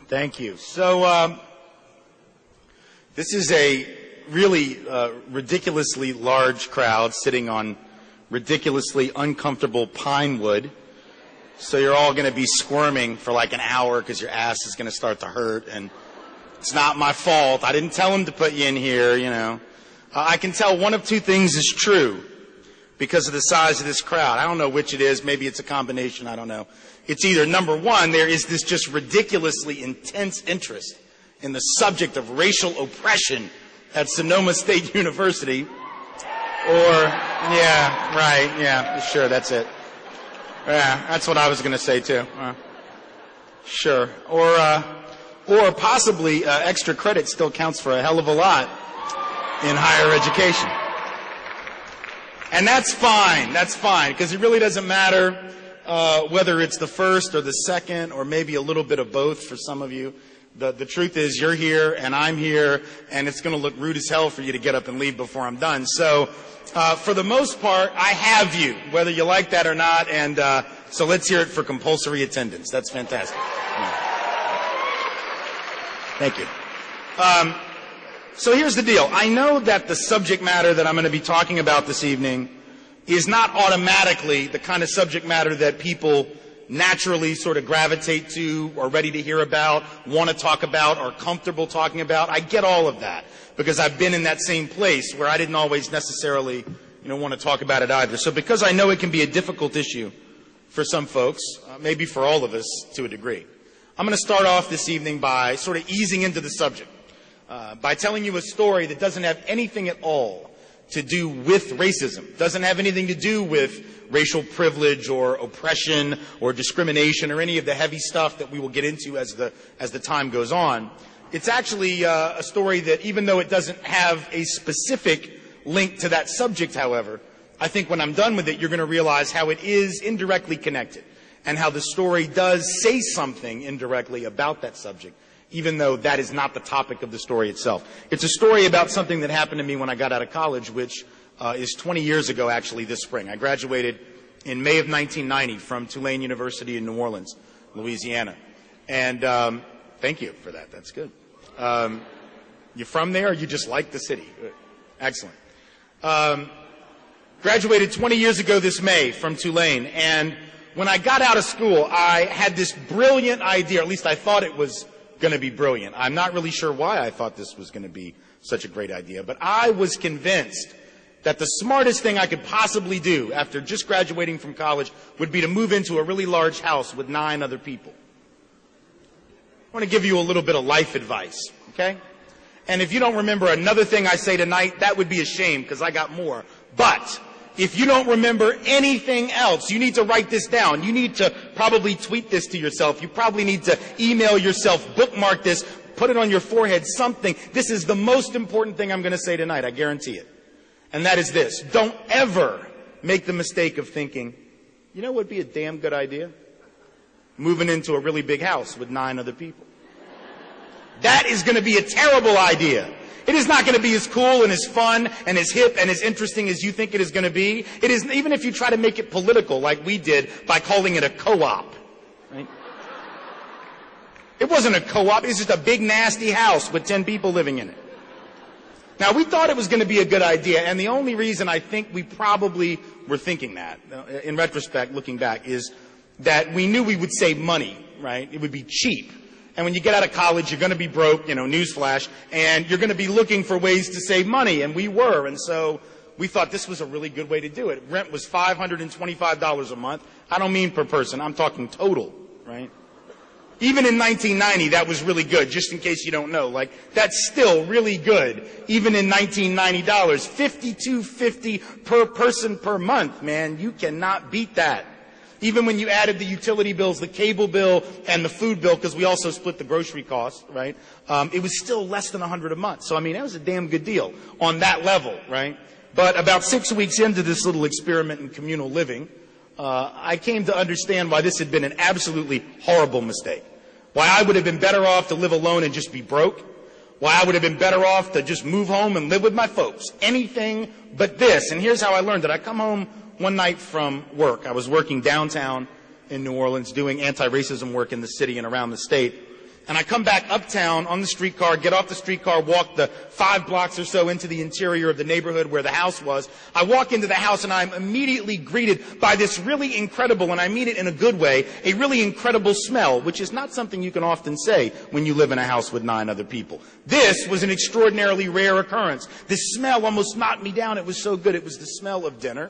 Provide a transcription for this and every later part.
Thank you. So this is a really ridiculously large crowd sitting on ridiculously uncomfortable pine wood. So you're all going to be squirming for like an hour because your ass is going to start to hurt. And it's not my fault. I didn't tell him to put you in here, you know. I can tell one of two things is true because of the size of this crowd. I don't know which it is. Maybe it's a combination. I don't know. It's either, number one, there is this just ridiculously intense interest in the subject of racial oppression at Sonoma State University. Or, yeah, right, yeah, sure, that's it. Yeah, that's what I was going to say, too. Sure. Or possibly extra credit still counts for a hell of a lot in higher education. And that's fine, because it really doesn't matter whether it's the first or the second or maybe a little bit of both for some of you. The truth is you're here and I'm here, and it's going to look rude as hell for you to get up and leave before I'm done. So for the most part, I have you, whether you like that or not, and so let's hear it for compulsory attendance. That's fantastic. Yeah. Thank you. So here's the deal. I know that the subject matter that I'm going to be talking about this evening is not automatically the kind of subject matter that people naturally sort of gravitate to, or ready to hear about, want to talk about, or comfortable talking about. I get all of that because I've been in that same place where I didn't always necessarily, want to talk about it either. So because I know it can be a difficult issue for some folks, maybe for all of us to a degree, I'm going to start off this evening by sort of easing into the subject, by telling you a story that doesn't have anything at all to do with racism, doesn't have anything to do with racial privilege or oppression or discrimination or any of the heavy stuff that we will get into as the time goes on. It's actually a story that, even though it doesn't have a specific link to that subject, however, I think when I'm done with it, you're going to realize how it is indirectly connected and how the story does say something indirectly about that subject, even though that is not the topic of the story itself. It's a story about something that happened to me when I got out of college, which is 20 years ago, actually, this spring. I graduated in May of 1990 from Tulane University in New Orleans, Louisiana. And thank you for that. That's good. You from there, or you just like the city? Excellent. Graduated 20 years ago this May from Tulane. And when I got out of school, I had this brilliant idea, or at least I thought it was going to be brilliant. I'm not really sure why I thought this was going to be such a great idea, but I was convinced that the smartest thing I could possibly do after just graduating from college would be to move into a really large house with 9 other people. I want to give you a little bit of life advice, okay? And if you don't remember another thing I say tonight, that would be a shame, because I got more. But if you don't remember anything else, you need to write this down. You need to probably tweet this to yourself. You probably need to email yourself, bookmark this, put it on your forehead, something. This is the most important thing I'm going to say tonight, I guarantee it. And that is this. Don't ever make the mistake of thinking, you know what would be a damn good idea? Moving into a really big house with 9 other people. That is going to be a terrible idea. It is not going to be as cool and as fun and as hip and as interesting as you think it is going to be. It is, even if you try to make it political like we did by calling it a co-op. Right? It wasn't a co-op. It was just a big nasty house with 10 people living in it. Now, we thought it was going to be a good idea, and the only reason I think we probably were thinking that, in retrospect, looking back, is that we knew we would save money, right? It would be cheap. And when you get out of college, you're going to be broke, newsflash, and you're going to be looking for ways to save money, and we were. And so we thought this was a really good way to do it. Rent was $525 a month. I don't mean per person. I'm talking total, right? Even in 1990, that was really good, just in case you don't know. Like, that's still really good, even in $1990. $52.50 per person per month, man. You cannot beat that. Even when you added the utility bills, the cable bill, and the food bill, because we also split the grocery cost, right? It was still less than $100 a month. So, I mean, that was a damn good deal on that level, right? But about 6 weeks into this little experiment in communal living, I came to understand why this had been an absolutely horrible mistake. Why I would have been better off to live alone and just be broke. Why I would have been better off to just move home and live with my folks. Anything but this. And here's how I learned it. I come home one night from work. I was working downtown in New Orleans doing anti-racism work in the city and around the state. And I come back uptown on the streetcar, get off the streetcar, walk the 5 blocks or so into the interior of the neighborhood where the house was. I walk into the house and I'm immediately greeted by this really incredible, and I mean it in a good way, a really incredible smell, which is not something you can often say when you live in a house with 9 other people. This was an extraordinarily rare occurrence. This smell almost knocked me down. It was so good. It was the smell of dinner.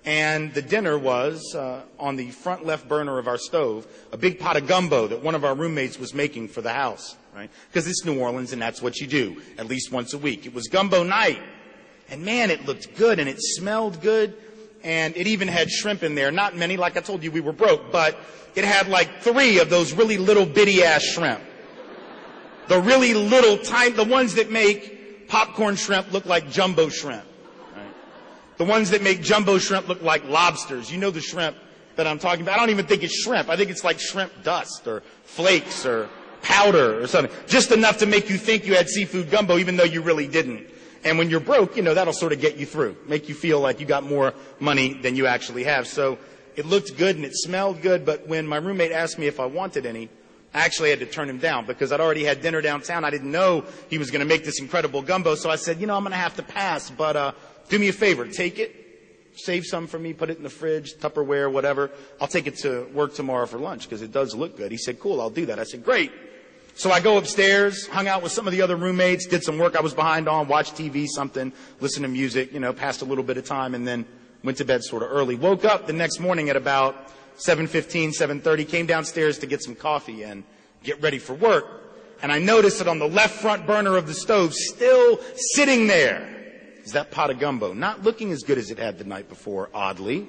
And the dinner was, on the front left burner of our stove, a big pot of gumbo that one of our roommates was making for the house, right? Because it's New Orleans and that's what you do, at least once a week. It was gumbo night. And man, it looked good and it smelled good. And it even had shrimp in there. Not many, like I told you, we were broke, but it had like 3 of those really little bitty-ass shrimp. The really little, tiny, the ones that make popcorn shrimp look like jumbo shrimp. The ones that make jumbo shrimp look like lobsters. You know the shrimp that I'm talking about. I don't even think it's shrimp. I think it's like shrimp dust or flakes or powder or something. Just enough to make you think you had seafood gumbo even though you really didn't. And when you're broke, that'll sort of get you through. Make you feel like you got more money than you actually have. So it looked good and it smelled good. But when my roommate asked me if I wanted any, I actually had to turn him down because I'd already had dinner downtown. I didn't know he was going to make this incredible gumbo. So I said, I'm going to have to pass, but do me a favor, take it, save some for me, put it in the fridge, Tupperware, whatever. I'll take it to work tomorrow for lunch because it does look good. He said, cool, I'll do that. I said, great. So I go upstairs, hung out with some of the other roommates, did some work I was behind on, watched TV, something, listened to music, passed a little bit of time, and then went to bed sort of early. Woke up the next morning at about 7:15, 7:30, came downstairs to get some coffee and get ready for work. And I noticed that on the left front burner of the stove, still sitting there, is that pot of gumbo. Not looking as good as it had the night before, oddly.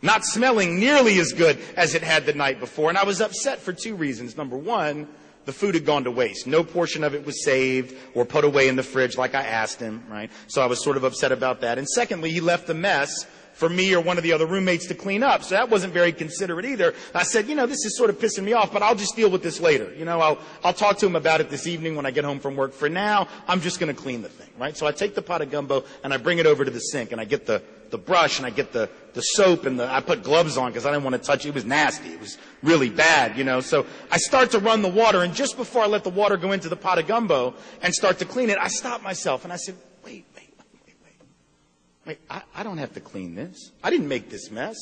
Not smelling nearly as good as it had the night before. And I was upset for 2 reasons. Number one, the food had gone to waste. No portion of it was saved or put away in the fridge like I asked him, right? So I was sort of upset about that. And secondly, he left the mess for me or one of the other roommates to clean up. So that wasn't very considerate either. I said, this is sort of pissing me off, but I'll just deal with this later. I'll talk to him about it this evening when I get home from work. For now, I'm just going to clean the thing, right? So I take the pot of gumbo and I bring it over to the sink and I get the brush and I get the soap and I put gloves on because I didn't want to touch it. It was nasty. It was really bad, So I start to run the water, and just before I let the water go into the pot of gumbo and start to clean it, I stopped myself and I said, wait, I don't have to clean this. I didn't make this mess.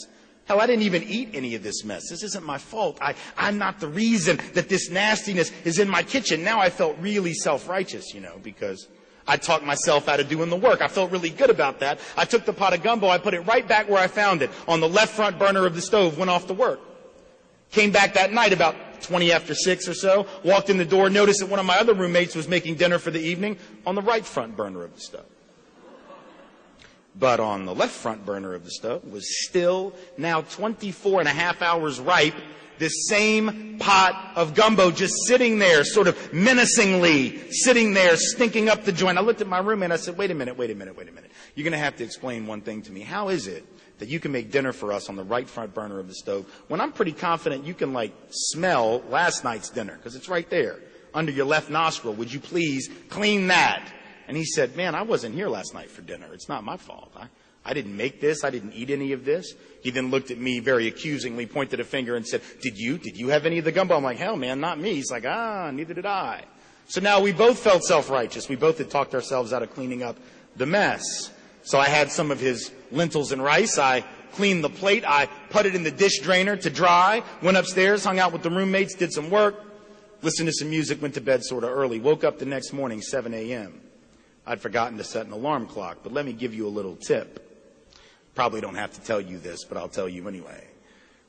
Hell, I didn't even eat any of this mess. This isn't my fault. I'm not the reason that this nastiness is in my kitchen. Now I felt really self-righteous, because I talked myself out of doing the work. I felt really good about that. I took the pot of gumbo, I put it right back where I found it, on the left front burner of the stove, went off to work. Came back that night about 20 after 6 or so, walked in the door, noticed that one of my other roommates was making dinner for the evening on the right front burner of the stove. But on the left front burner of the stove was still, now 24 and a half hours ripe, this same pot of gumbo just sitting there, sort of menacingly sitting there, stinking up the joint. I looked at my roommate and I said, wait a minute. You're going to have to explain one thing to me. How is it that you can make dinner for us on the right front burner of the stove when I'm pretty confident you can, smell last night's dinner? Because it's right there under your left nostril. Would you please clean that? And he said, man, I wasn't here last night for dinner. It's not my fault. I didn't make this. I didn't eat any of this. He then looked at me very accusingly, pointed a finger and said, did you have any of the gumbo? I'm like, hell, man, not me. He's like, neither did I. So now we both felt self-righteous. We both had talked ourselves out of cleaning up the mess. So I had some of his lentils and rice. I cleaned the plate. I put it in the dish drainer to dry, went upstairs, hung out with the roommates, did some work, listened to some music, went to bed sort of early, woke up the next morning, 7 a.m. I'd forgotten to set an alarm clock, but let me give you a little tip. Probably don't have to tell you this, but I'll tell you anyway.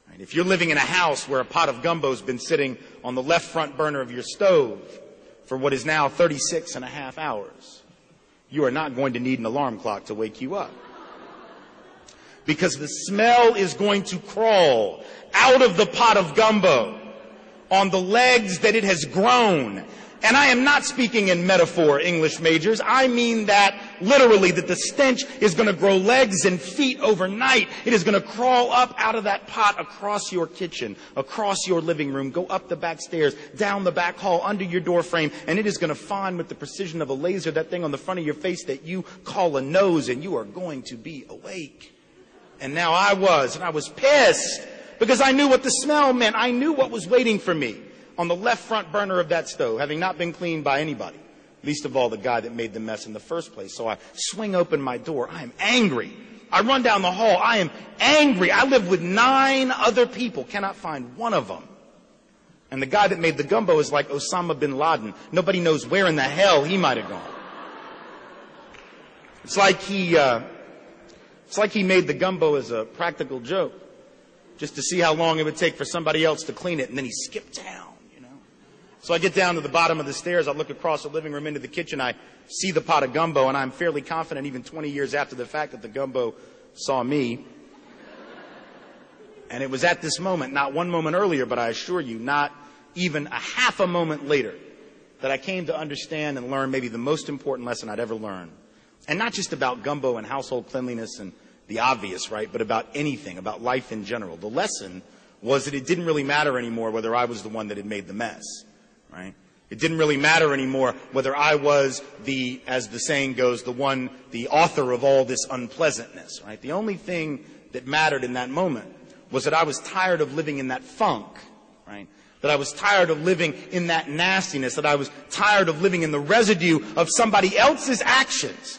Right? If you're living in a house where a pot of gumbo's been sitting on the left front burner of your stove for what is now 36 and a half hours, you are not going to need an alarm clock to wake you up. Because the smell is going to crawl out of the pot of gumbo on the legs that it has grown. And I am not speaking in metaphor, English majors. I mean that literally, that the stench is going to grow legs and feet overnight. It is going to crawl up out of that pot across your kitchen, across your living room, go up the back stairs, down the back hall, under your door frame, and it is going to find with the precision of a laser that thing on the front of your face that you call a nose, and you are going to be awake. And now I was pissed because I knew what the smell meant. I knew what was waiting for me on the left front burner of that stove, having not been cleaned by anybody, least of all the guy that made the mess in the first place. So I swing open my door. I am angry. I run down the hall. I am angry. I live with 9 other people. Cannot find one of them. And the guy that made the gumbo is like Osama bin Laden. Nobody knows where in the hell he might have gone. It's like he made the gumbo as a practical joke, just to see how long it would take for somebody else to clean it, and then he skipped town. So I get down to the bottom of the stairs. I look across the living room into the kitchen. I see the pot of gumbo, and I'm fairly confident, even 20 years after the fact, that the gumbo saw me. And it was at this moment, not one moment earlier, but I assure you, not even a half a moment later, that I came to understand and learn maybe the most important lesson I'd ever learned. And not just about gumbo and household cleanliness and the obvious, right, but about anything, about life in general. The lesson was that it didn't really matter anymore whether I was the one that had made the mess. Right? It didn't really matter anymore whether I was the, as the saying goes, the author of all this unpleasantness. Right? The only thing that mattered in that moment was that I was tired of living in that funk. Right? That I was tired of living in that nastiness. That I was tired of living in the residue of somebody else's actions.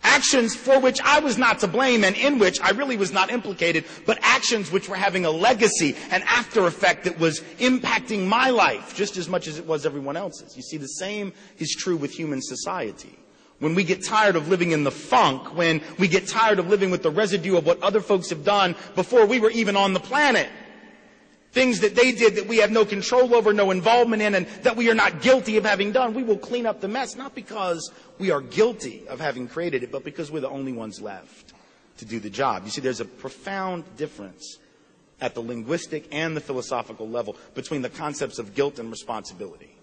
Actions for which I was not to blame and in which I really was not implicated, but actions which were having a legacy, an after effect that was impacting my life just as much as it was everyone else's. You see, the same is true with human society. When we get tired of living in the funk, when we get tired of living with the residue of what other folks have done before we were even on the planet, things that they did that we have no control over, no involvement in, and that we are not guilty of having done, we will clean up the mess, not because we are guilty of having created it, but because we're the only ones left to do the job. You see, there's a profound difference at the linguistic and the philosophical level between the concepts of guilt and responsibility.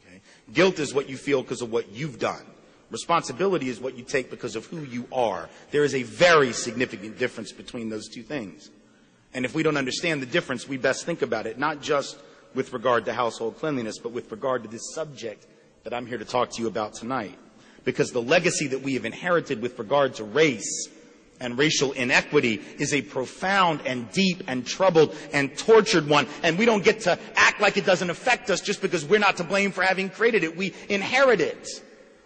Okay? Guilt is what you feel because of what you've done. Responsibility is what you take because of who you are. There is a very significant difference between those two things. And if we don't understand the difference, we best think about it, not just with regard to household cleanliness, but with regard to this subject that I'm here to talk to you about tonight. Because the legacy that we have inherited with regard to race and racial inequity is a profound and deep and troubled and tortured one. And we don't get to act like it doesn't affect us just because we're not to blame for having created it. We inherit it.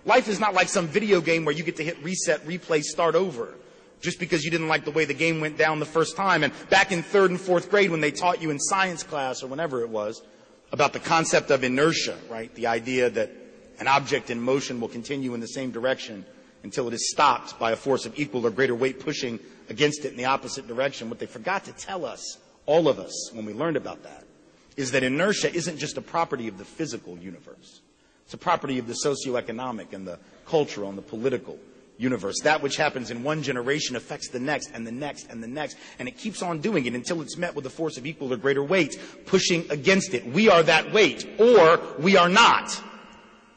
Life is not like some video game where you get to hit reset, replay, start over, just because you didn't like the way the game went down the first time. And back in 3rd and 4th grade, when they taught you in science class or whenever it was about the concept of inertia, right? The idea that an object in motion will continue in the same direction until it is stopped by a force of equal or greater weight pushing against it in the opposite direction. What they forgot to tell us, all of us, when we learned about that, is that inertia isn't just a property of the physical universe. It's a property of the socioeconomic and the cultural and the political universe. That which happens in one generation affects the next and the next and the next, and it keeps on doing it until it's met with a force of equal or greater weight pushing against it. We are that weight, or we are not.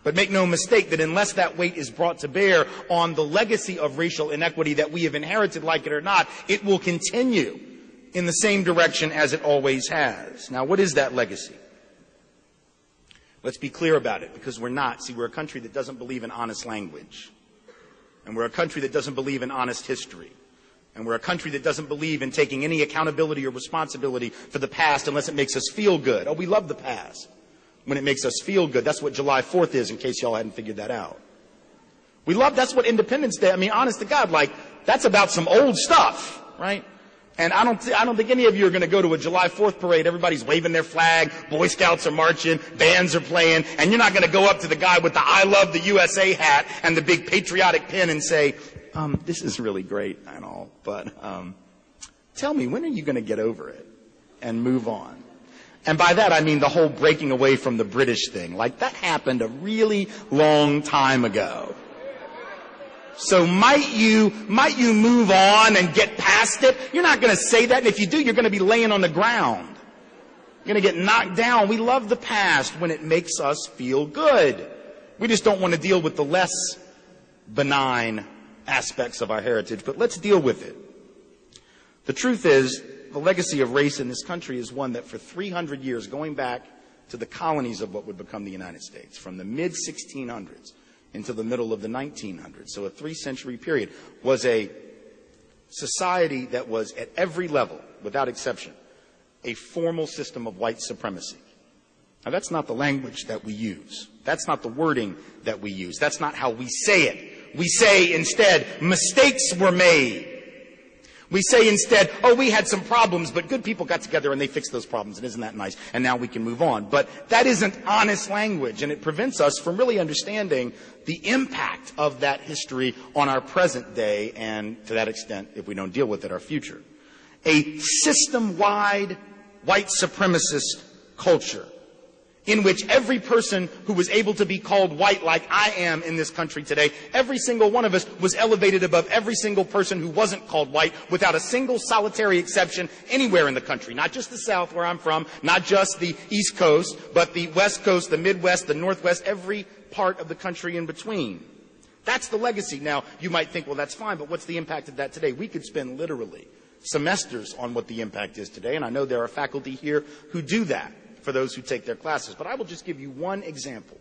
But make no mistake that unless that weight is brought to bear on the legacy of racial inequity that we have inherited, like it or not, it will continue in the same direction as it always has. Now, what is that legacy? Let's be clear about it, because we're not. See, we're a country that doesn't believe in honest language. And we're a country that doesn't believe in honest history. And we're a country that doesn't believe in taking any accountability or responsibility for the past unless it makes us feel good. Oh, we love the past when it makes us feel good. That's what July 4th is, in case y'all hadn't figured that out. That's what Independence Day, honest to God, that's about some old stuff, right? And I don't think any of you are going to go to a July 4th parade. Everybody's waving their flag, Boy Scouts are marching, bands are playing, and you're not going to go up to the guy with the I Love the USA hat and the big patriotic pin and say, this is really great and all, but tell me, when are you going to get over it and move on? And by that, I mean the whole breaking away from the British thing. That happened a really long time ago. So might you move on and get past it? You're not going to say that, and if you do, you're going to be laying on the ground. You're going to get knocked down. We love the past when it makes us feel good. We just don't want to deal with the less benign aspects of our heritage, but let's deal with it. The truth is, the legacy of race in this country is one that for 300 years, going back to the colonies of what would become the United States, from the mid-1600s, into the middle of the 1900s, so a 3-century period, was a society that was at every level, without exception, a formal system of white supremacy. Now, that's not the language that we use. That's not the wording that we use. That's not how we say it. We say instead, mistakes were made. We say instead, oh, we had some problems, but good people got together and they fixed those problems, and isn't that nice? And now we can move on. But that isn't honest language, and it prevents us from really understanding the impact of that history on our present day, and to that extent, if we don't deal with it, our future. A system-wide white supremacist culture in which every person who was able to be called white like I am in this country today, every single one of us was elevated above every single person who wasn't called white without a single solitary exception anywhere in the country. Not just the South where I'm from, not just the East Coast, but the West Coast, the Midwest, the Northwest, every part of the country in between. That's the legacy. Now, you might think, well, that's fine, but what's the impact of that today? We could spend literally semesters on what the impact is today, and I know there are faculty here who do that for those who take their classes. But I will just give you one example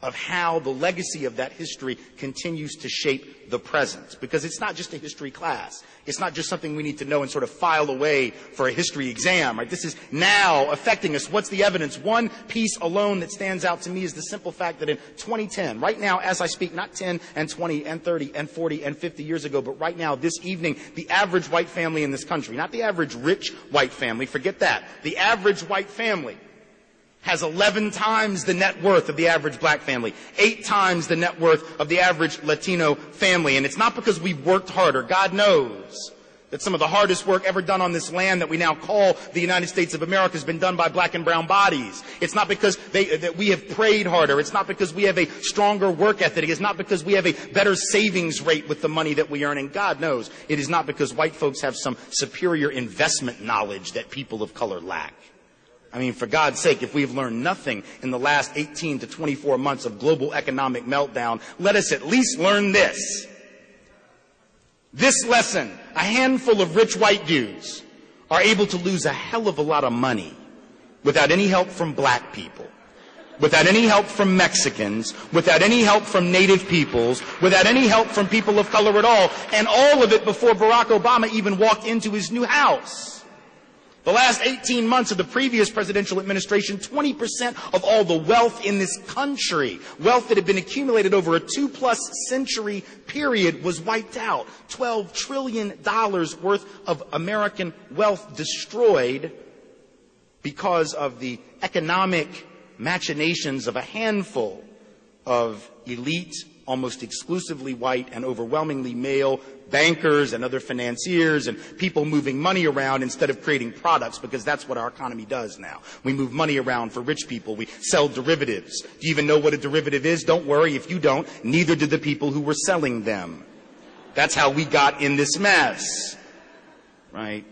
of how the legacy of that history continues to shape the present. Because it's not just a history class. It's not just something we need to know and sort of file away for a history exam, right? This is now affecting us. What's the evidence? One piece alone that stands out to me is the simple fact that in 2010, right now as I speak, not 10 and 20 and 30 and 40 and 50 years ago, but right now, this evening, the average white family in this country, not the average rich white family, forget that, the average white family has 11 times the net worth of the average black family, 8 times the net worth of the average Latino family. And it's not because we've worked harder. God knows that some of the hardest work ever done on this land that we now call the United States of America has been done by black and brown bodies. It's not because that we have prayed harder. It's not because we have a stronger work ethic. It's not because we have a better savings rate with the money that we earn. And God knows it is not because white folks have some superior investment knowledge that people of color lack. I mean, for God's sake, if we've learned nothing in the last 18 to 24 months of global economic meltdown, let us at least learn this. This lesson: a handful of rich white dudes are able to lose a hell of a lot of money without any help from black people, without any help from Mexicans, without any help from native peoples, without any help from people of color at all, and all of it before Barack Obama even walked into his new house. The last 18 months of the previous presidential administration, 20% of all the wealth in this country, wealth that had been accumulated over a 2+ century period, was wiped out. $12 trillion worth of American wealth destroyed because of the economic machinations of a handful of elite, almost exclusively white and overwhelmingly male bankers and other financiers and people moving money around instead of creating products, because that's what our economy does now. We move money around for rich people. We sell derivatives. Do you even know what a derivative is? Don't worry if you don't. Neither did the people who were selling them. That's how we got in this mess, right?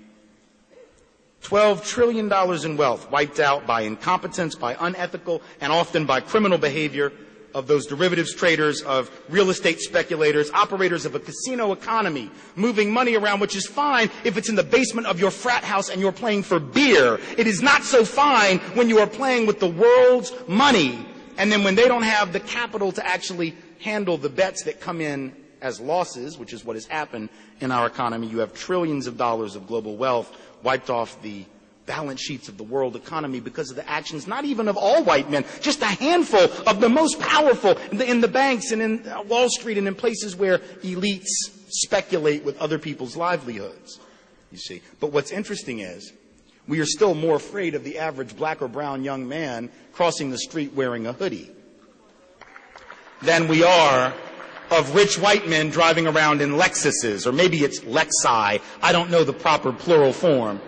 $12 trillion in wealth wiped out by incompetence, by unethical, and often by criminal behavior of those derivatives traders, of real estate speculators, operators of a casino economy, moving money around, which is fine if it's in the basement of your frat house and you're playing for beer. It is not so fine when you are playing with the world's money, and then when they don't have the capital to actually handle the bets that come in as losses, which is what has happened in our economy, you have trillions of dollars of global wealth wiped off the balance sheets of the world economy because of the actions not even of all white men, just a handful of the most powerful in the banks and in Wall Street and in places where elites speculate with other people's livelihoods, you see. But what's interesting is we are still more afraid of the average black or brown young man crossing the street wearing a hoodie than we are of rich white men driving around in Lexuses, or maybe it's Lexi. I don't know the proper plural form.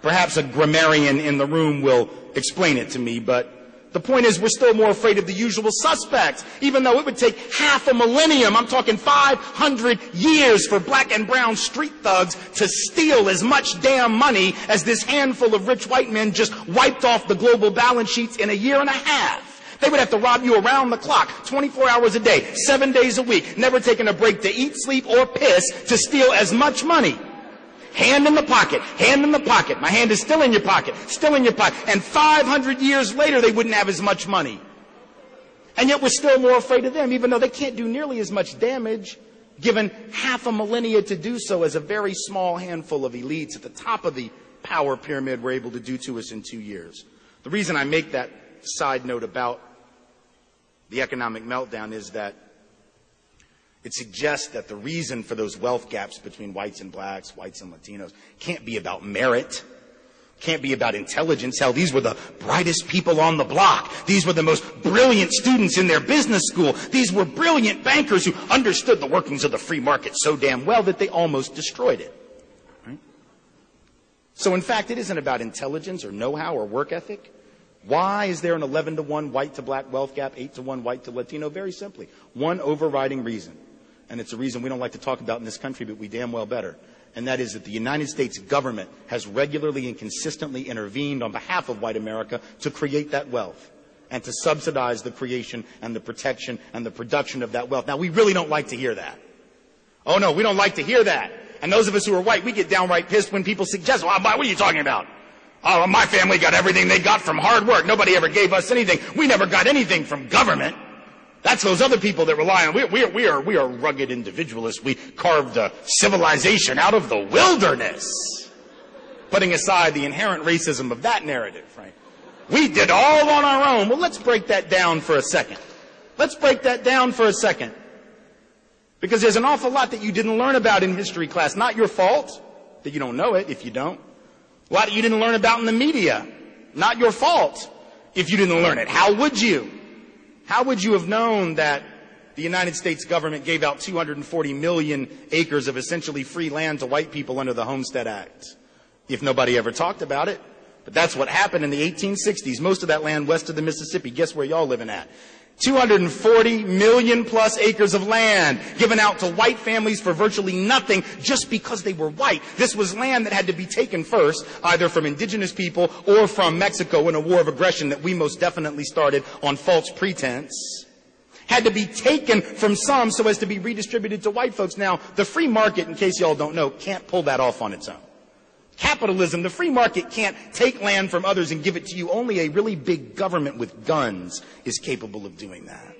Perhaps a grammarian in the room will explain it to me, but the point is we're still more afraid of the usual suspects, even though it would take half a millennium, I'm talking 500 years, for black and brown street thugs to steal as much damn money as this handful of rich white men just wiped off the global balance sheets in a year and a half. They would have to rob you around the clock, 24 hours a day, 7 days a week, never taking a break to eat, sleep, or piss to steal as much money. Hand in the pocket, hand in the pocket. My hand is still in your pocket, still in your pocket. And 500 years later, they wouldn't have as much money. And yet we're still more afraid of them, even though they can't do nearly as much damage, given half a millennia to do so, as a very small handful of elites at the top of the power pyramid were able to do to us in 2 years. The reason I make that side note about the economic meltdown is that it suggests that the reason for those wealth gaps between whites and blacks, whites and Latinos, can't be about merit, can't be about intelligence. Hell, these were the brightest people on the block. These were the most brilliant students in their business school. These were brilliant bankers who understood the workings of the free market so damn well that they almost destroyed it. Right? So in fact, it isn't about intelligence or know-how or work ethic. Why is there an 11-to-1 white to black wealth gap, 8-to-1 white to Latino? Very simply, one overriding reason. And it's a reason we don't like to talk about in this country, but we damn well better. And that is that the United States government has regularly and consistently intervened on behalf of white America to create that wealth and to subsidize the creation and the protection and the production of that wealth. Now, we really don't like to hear that. Oh, no, we don't like to hear that. And those of us who are white, we get downright pissed when people suggest, well, what are you talking about? Oh, my family got everything they got from hard work. Nobody ever gave us anything. We never got anything from government. That's those other people that rely on. We are rugged individualists. We carved a civilization out of the wilderness. Putting aside the inherent racism of that narrative, right? We did all on our own. Well, let's break that down for a second. Let's break that down for a second. Because there's an awful lot that you didn't learn about in history class. Not your fault that you don't know it if you don't. A lot that you didn't learn about in the media. Not your fault if you didn't learn it. How would you? How would you have known that the United States government gave out 240 million acres of essentially free land to white people under the Homestead Act if nobody ever talked about it? But that's what happened in the 1860s. Most of that land west of the Mississippi. Guess where y'all living at? 240 million plus acres of land given out to white families for virtually nothing just because they were white. This was land that had to be taken first, either from indigenous people or from Mexico in a war of aggression that we most definitely started on false pretense. Had to be taken from some so as to be redistributed to white folks. Now, the free market, in case y'all don't know, can't pull that off on its own. Capitalism, the free market can't take land from others and give it to you. Only a really big government with guns is capable of doing that.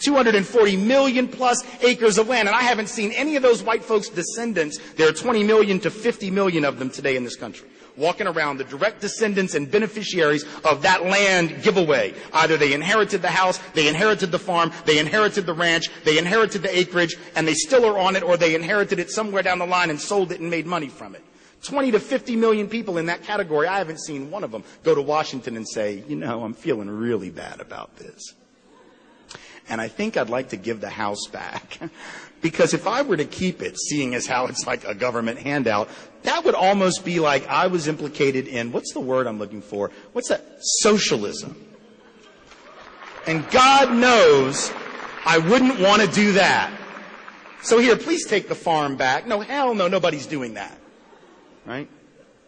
240 million plus acres of land. And I haven't seen any of those white folks' descendants. There are 20 million to 50 million of them today in this country, walking around, the direct descendants and beneficiaries of that land giveaway. Either they inherited the house, they inherited the farm, they inherited the ranch, they inherited the acreage, and they still are on it, or they inherited it somewhere down the line and sold it and made money from it. 20 to 50 million people in that category. I haven't seen one of them go to Washington and say, you know, I'm feeling really bad about this. And I think I'd like to give the house back. Because if I were to keep it, seeing as how it's like a government handout, that would almost be like I was implicated in, what's the word I'm looking for? What's that? Socialism. And God knows I wouldn't want to do that. So here, please take the farm back. No, hell no, nobody's doing that. Right?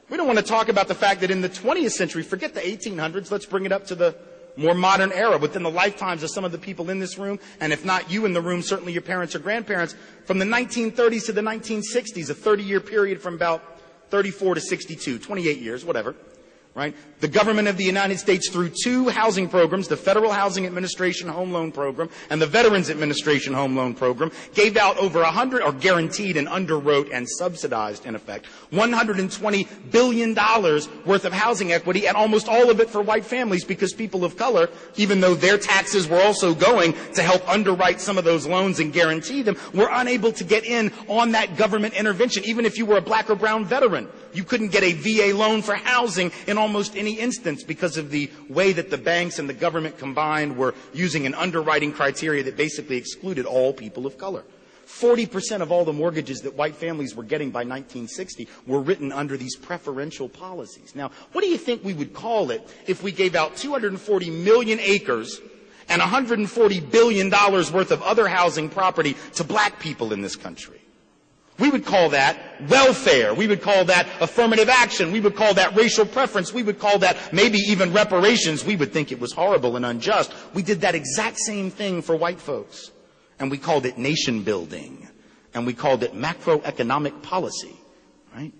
We don't want to talk about the fact that in the 20th century, forget the 1800s, let's bring it up to the more modern era, within the lifetimes of some of the people in this room, and if not you in the room, certainly your parents or grandparents, from the 1930s to the 1960s, a 30-year period from about 34 to 62, 28 years, whatever. Right? The government of the United States, through two housing programs, the Federal Housing Administration Home Loan Program and the Veterans Administration Home Loan Program, gave out over 100, or guaranteed and underwrote and subsidized, in effect, $120 billion worth of housing equity, and almost all of it for white families, because people of color, even though their taxes were also going to help underwrite some of those loans and guarantee them, were unable to get in on that government intervention. Even if you were a black or brown veteran, you couldn't get a VA loan for housing in almost any instance because of the way that the banks and the government combined were using an underwriting criteria that basically excluded all people of color. 40% of all the mortgages that white families were getting by 1960 were written under these preferential policies. Now, what do you think we would call it if we gave out 240 million acres and $140 billion worth of other housing property to black people in this country? We would call that welfare. We would call that affirmative action. We would call that racial preference. We would call that maybe even reparations. We would think it was horrible and unjust. We did that exact same thing for white folks. And we called it nation building. And we called it macroeconomic policy. Right?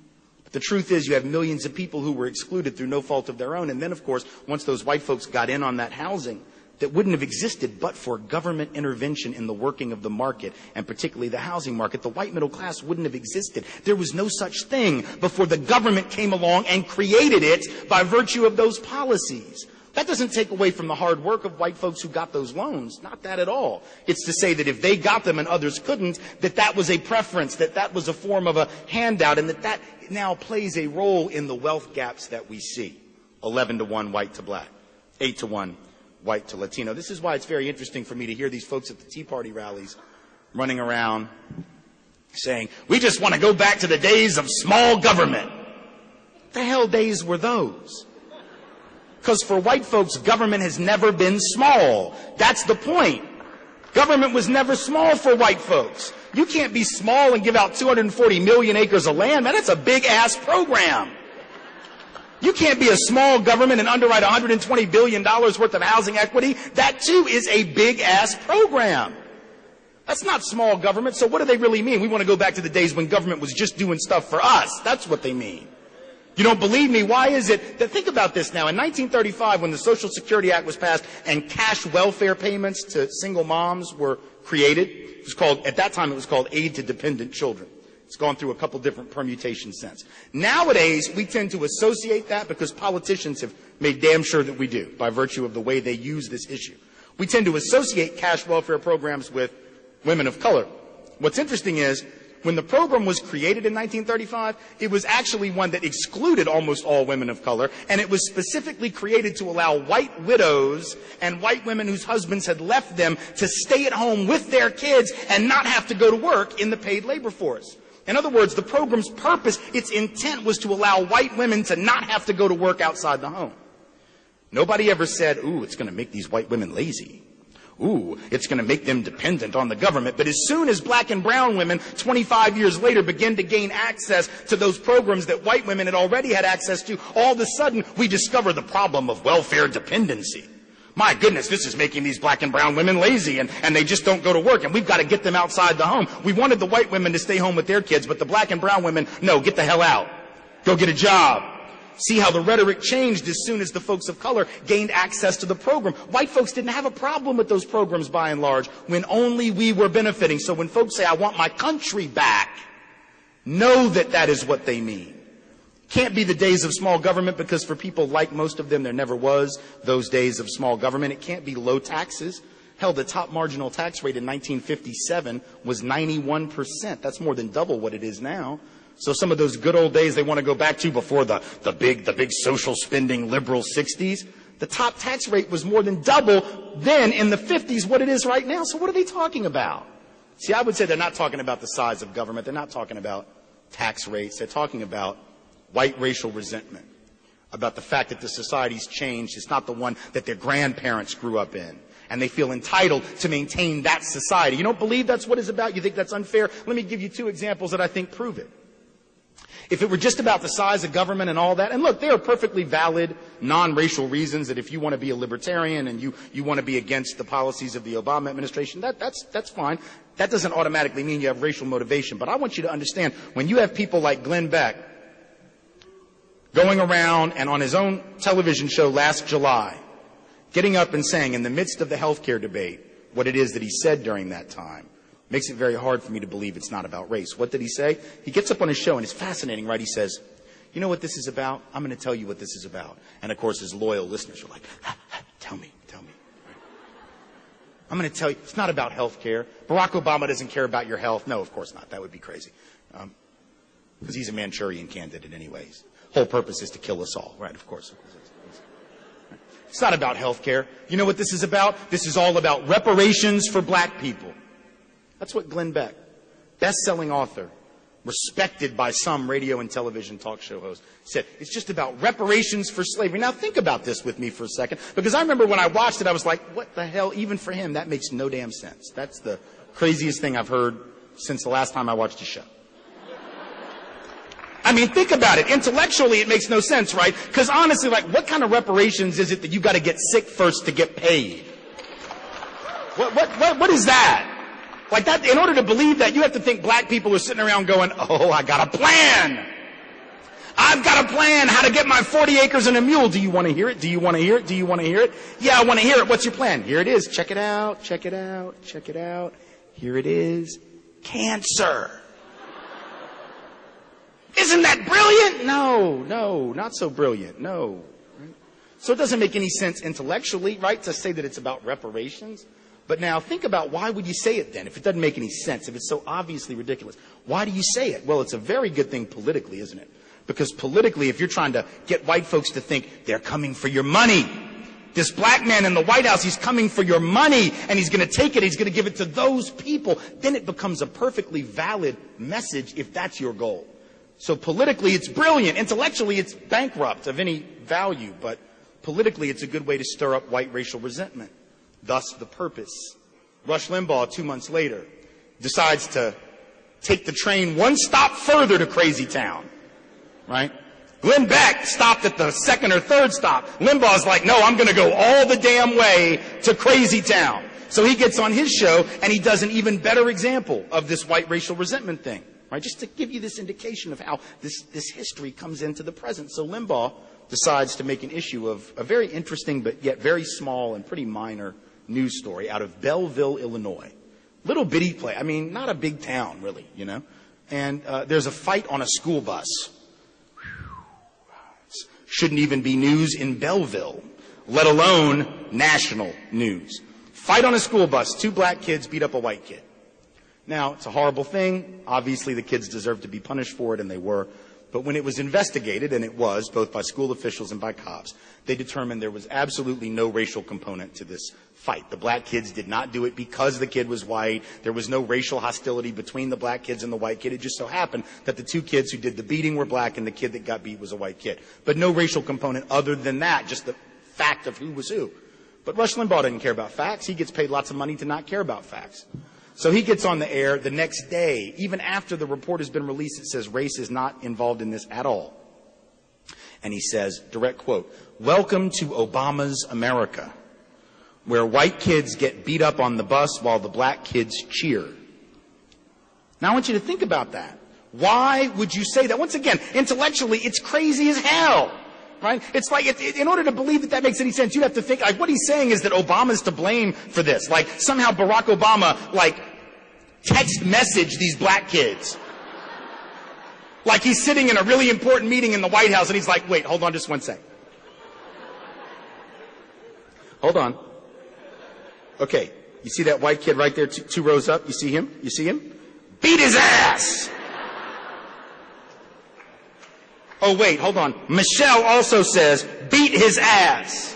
But the truth is you have millions of people who were excluded through no fault of their own. And then, of course, once those white folks got in on that housing, that wouldn't have existed but for government intervention in the working of the market, and particularly the housing market. The white middle class wouldn't have existed. There was no such thing before the government came along and created it by virtue of those policies. That doesn't take away from the hard work of white folks who got those loans. Not that at all. It's to say that if they got them and others couldn't, that was a preference, that was a form of a handout, and that now plays a role in the wealth gaps that we see. 11-to-1 white to black, 8-to-1 white to Latino. This is why it's very interesting for me to hear these folks at the Tea Party rallies running around saying, we just want to go back to the days of small government. What the hell days were those? Because for white folks, government has never been small. That's the point. Government was never small for white folks. You can't be small and give out 240 million acres of land. Man, that's a big-ass program. You can't be a small government and underwrite $120 billion worth of housing equity. That, too, is a big-ass program. That's not small government. So what do they really mean? We want to go back to the days when government was just doing stuff for us. That's what they mean. You don't believe me? Why is it that, think about this now, in 1935 when the Social Security Act was passed and cash welfare payments to single moms were created, it was called, at that time it was called Aid to Dependent Children. It's gone through a couple different permutations since. Nowadays, we tend to associate that because politicians have made damn sure that we do by virtue of the way they use this issue. We tend to associate cash welfare programs with women of color. What's interesting is, when the program was created in 1935, it was actually one that excluded almost all women of color, and it was specifically created to allow white widows and white women whose husbands had left them to stay at home with their kids and not have to go to work in the paid labor force. In other words, the program's purpose, its intent was to allow white women to not have to go to work outside the home. Nobody ever said, ooh, it's going to make these white women lazy. Ooh, it's going to make them dependent on the government. But as soon as black and brown women, 25 years later, begin to gain access to those programs that white women had already had access to, all of a sudden we discover the problem of welfare dependency. My goodness, this is making these black and brown women lazy, and they just don't go to work, and we've got to get them outside the home. We wanted the white women to stay home with their kids, but the black and brown women, no, get the hell out. Go get a job. See how the rhetoric changed as soon as the folks of color gained access to the program. White folks didn't have a problem with those programs by and large when only we were benefiting. So when folks say, I want my country back, know that that is what they mean. Can't be the days of small government because for people like most of them, there never was those days of small government. It can't be low taxes. Hell, the top marginal tax rate in 1957 was 91%. That's more than double what it is now. So some of those good old days they want to go back to before the big social spending liberal 60s, the top tax rate was more than double then in the 50s what it is right now. So what are they talking about? See, I would say they're not talking about the size of government. They're not talking about tax rates. They're talking about white racial resentment, about the fact that the society's changed. It's not the one that their grandparents grew up in. And they feel entitled to maintain that society. You don't believe that's what it's about? You think that's unfair? Let me give you two examples that I think prove it. If it were just about the size of government and all that, and look, there are perfectly valid non-racial reasons that if you want to be a libertarian and you want to be against the policies of the Obama administration, that's fine. That doesn't automatically mean you have racial motivation. But I want you to understand, when you have people like Glenn Beck going around and on his own television show last July, getting up and saying in the midst of the health care debate what it is that he said during that time, makes it very hard for me to believe it's not about race. What did he say? He gets up on his show, and it's fascinating, right? He says, you know what this is about? I'm going to tell you what this is about. And, of course, his loyal listeners are like, tell me. I'm going to tell you, it's not about health care. Barack Obama doesn't care about your health. No, of course not. That would be crazy. Because he's a Manchurian candidate anyways. Whole purpose is to kill us all. Right, of course. It's not about health care. You know what this is about? This is all about reparations for black people. That's what Glenn Beck, best-selling author, respected by some radio and television talk show host, said. It's just about reparations for slavery. Now think about this with me for a second, because I remember when I watched it, I was like, what the hell? Even for him, that makes no damn sense. That's the craziest thing I've heard since the last time I watched a show. I mean, think about it. Intellectually, it makes no sense, right? Because honestly, like, what kind of reparations is it that you got to get sick first to get paid? What is that? Like that, in order to believe that, you have to think black people are sitting around going, oh, I got a plan. I've got a plan how to get my 40 acres and a mule. Do you want to hear it? Do you want to hear it? Do you want to hear it? Yeah, I want to hear it. What's your plan? Here it is. Check it out. Check it out. Check it out. Here it is. Cancer. Isn't that brilliant? No, not so brilliant. No. Right? So it doesn't make any sense intellectually, right, to say that it's about reparations. But now think about, why would you say it then if it doesn't make any sense, if it's so obviously ridiculous? Why do you say it? Well, it's a very good thing politically, isn't it? Because politically, if you're trying to get white folks to think they're coming for your money, this black man in the White House, he's coming for your money, and he's going to take it, he's going to give it to those people, then it becomes a perfectly valid message if that's your goal. So politically, it's brilliant. Intellectually, it's bankrupt of any value. But politically, it's a good way to stir up white racial resentment. Thus, the purpose. Rush Limbaugh, 2 months later, decides to take the train one stop further to Crazy Town. Right? Glenn Beck stopped at the second or third stop. Limbaugh's like, no, I'm going to go all the damn way to Crazy Town. So he gets on his show, and he does an even better example of this white racial resentment thing. Right? Just to give you this indication of how this history comes into the present. So Limbaugh decides to make an issue of a very interesting but yet very small and pretty minor news story out of Belleville, Illinois. Little bitty place. I mean, not a big town, really, you know. And there's a fight on a school bus. Shouldn't even be news in Belleville, let alone national news. Fight on a school bus. 2 black kids beat up a white kid. Now, it's a horrible thing. Obviously, the kids deserve to be punished for it, and they were. But when it was investigated, and it was, both by school officials and by cops, they determined there was absolutely no racial component to this fight. The black kids did not do it because the kid was white. There was no racial hostility between the black kids and the white kid. It just so happened that the 2 kids who did the beating were black and the kid that got beat was a white kid. But no racial component other than that, just the fact of who was who. But Rush Limbaugh didn't care about facts. He gets paid lots of money to not care about facts. So he gets on the air the next day. Even after the report has been released, it says race is not involved in this at all. And he says, direct quote, "Welcome to Obama's America, where white kids get beat up on the bus while the black kids cheer." Now I want you to think about that. Why would you say that? Once again, intellectually, it's crazy as hell. Right? It's like, in order to believe that that makes any sense, you have to think, like, what he's saying is that Obama's to blame for this. Like, somehow Barack Obama, like, text message these black kids. Like he's sitting in a really important meeting in the White House and he's like, wait, hold on just one sec. Hold on. Okay, you see that white kid right there, 2 rows up? You see him? You see him? Beat his ass! Oh, wait, hold on. Michelle also says, beat his ass.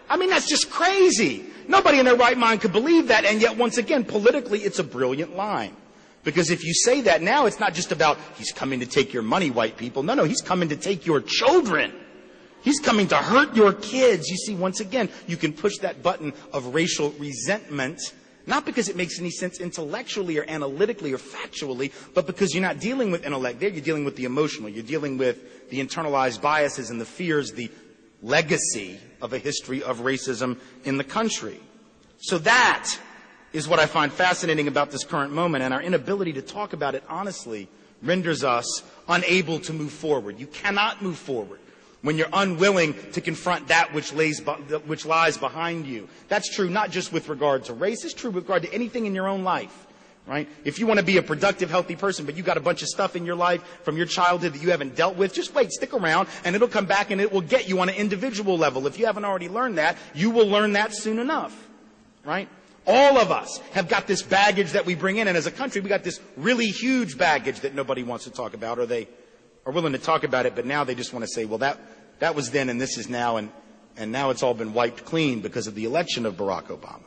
I mean, that's just crazy. Nobody in their right mind could believe that, and yet, once again, politically, it's a brilliant line. Because if you say that now, it's not just about, he's coming to take your money, white people. No, he's coming to take your children. He's coming to hurt your kids. You see, once again, you can push that button of racial resentment, not because it makes any sense intellectually or analytically or factually, but because you're not dealing with intellect there, you're dealing with the emotional. You're dealing with the internalized biases and the fears, the legacy of a history of racism in the country. So that is what I find fascinating about this current moment, and our inability to talk about it honestly renders us unable to move forward. You cannot move forward when you're unwilling to confront that which lies behind you. That's true not just with regard to race, it's true with regard to anything in your own life, right? If you want to be a productive, healthy person, but you got a bunch of stuff in your life from your childhood that you haven't dealt with, just wait, stick around, and it'll come back and it will get you on an individual level. If you haven't already learned that, you will learn that soon enough, right? All of us have got this baggage that we bring in, and as a country, we got this really huge baggage that nobody wants to talk about, or they are willing to talk about it, but now they just want to say, well, that was then and this is now, and now it's all been wiped clean because of the election of Barack Obama.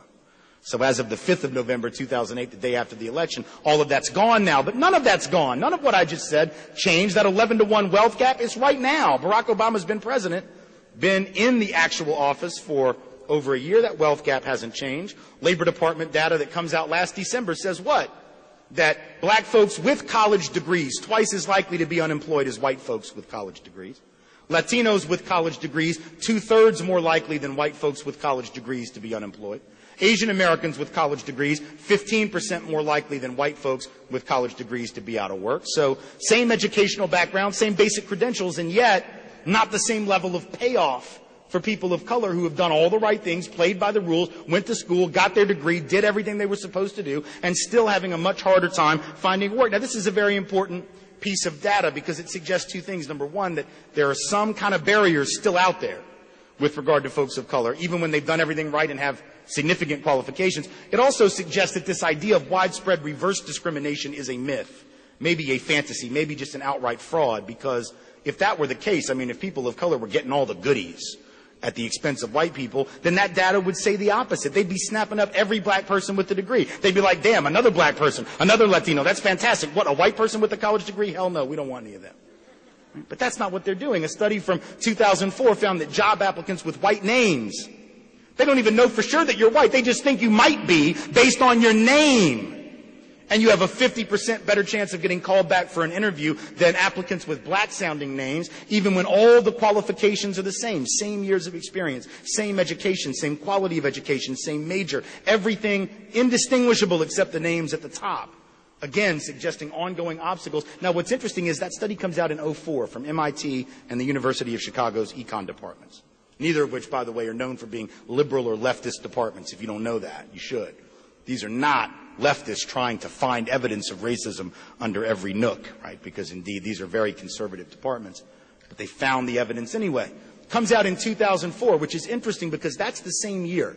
So as of the 5th of November, 2008, the day after the election, all of that's gone now, but none of that's gone. None of what I just said changed. That 11-to-1 wealth gap is right now. Barack Obama's been president, been in the actual office for over a year. That wealth gap hasn't changed. Labor Department data that comes out last December says what? That black folks with college degrees, twice as likely to be unemployed as white folks with college degrees. Latinos with college degrees, 2/3 more likely than white folks with college degrees to be unemployed. Asian Americans with college degrees, 15% more likely than white folks with college degrees to be out of work. So same educational background, same basic credentials, and yet not the same level of payoff for people of color who have done all the right things, played by the rules, went to school, got their degree, did everything they were supposed to do, and still having a much harder time finding work. Now, this is a very important piece of data because it suggests two things. Number one, that there are some kind of barriers still out there with regard to folks of color, even when they've done everything right and have significant qualifications. It also suggests that this idea of widespread reverse discrimination is a myth, maybe a fantasy, maybe just an outright fraud, because if that were the case, I mean, if people of color were getting all the goodies at the expense of white people, then that data would say the opposite. They'd be snapping up every black person with a degree. They'd be like, damn, another black person, another Latino, that's fantastic. What, a white person with a college degree? Hell no, we don't want any of them. But that's not what they're doing. A study from 2004 found that job applicants with white names, they don't even know for sure that you're white. They just think you might be based on your name. And you have a 50% better chance of getting called back for an interview than applicants with black-sounding names, even when all the qualifications are the same. Same years of experience, same education, same quality of education, same major, everything indistinguishable except the names at the top. Again, suggesting ongoing obstacles. Now, what's interesting is that study comes out in 2004 from MIT and the University of Chicago's econ departments, neither of which, by the way, are known for being liberal or leftist departments. If you don't know that, you should. These are not leftists trying to find evidence of racism under every nook, right? Because indeed, these are very conservative departments. But they found the evidence anyway. Comes out in 2004, which is interesting because that's the same year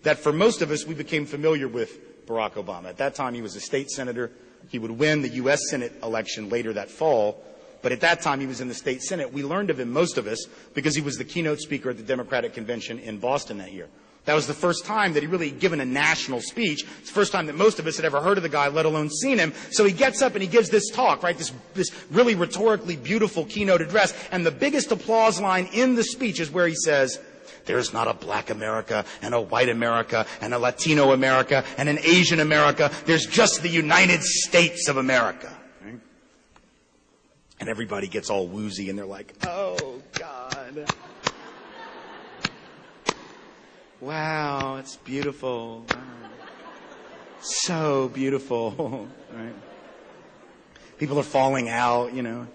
that for most of us, we became familiar with Barack Obama. At that time, he was a state senator. He would win the U.S. Senate election later that fall. But at that time, he was in the state Senate. We learned of him, most of us, because he was the keynote speaker at the Democratic Convention in Boston that year. That was the first time that he really had given a national speech. It's the first time that most of us had ever heard of the guy, let alone seen him. So he gets up and he gives this talk, right, this really rhetorically beautiful keynote address. And the biggest applause line in the speech is where he says, there's not a black America and a white America and a Latino America and an Asian America. There's just the United States of America. Right? And everybody gets all woozy and they're like, oh, God. Wow, it's beautiful. Wow. So beautiful. Right? People are falling out, you know.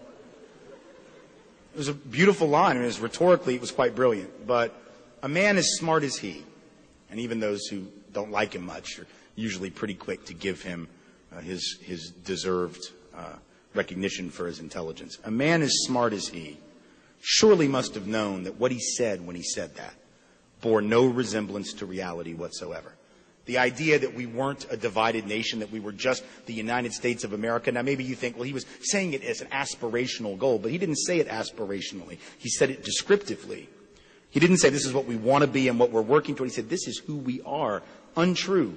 It was a beautiful line. It was rhetorically, it was quite brilliant. But a man as smart as he, and even those who don't like him much are usually pretty quick to give him his deserved recognition for his intelligence. A man as smart as he surely must have known that what he said when he said that bore no resemblance to reality whatsoever. The idea that we weren't a divided nation, that we were just the United States of America. Now, maybe you think, well, he was saying it as an aspirational goal, but he didn't say it aspirationally. He said it descriptively. He didn't say this is what we want to be and what we're working toward. He said this is who we are. Untrue.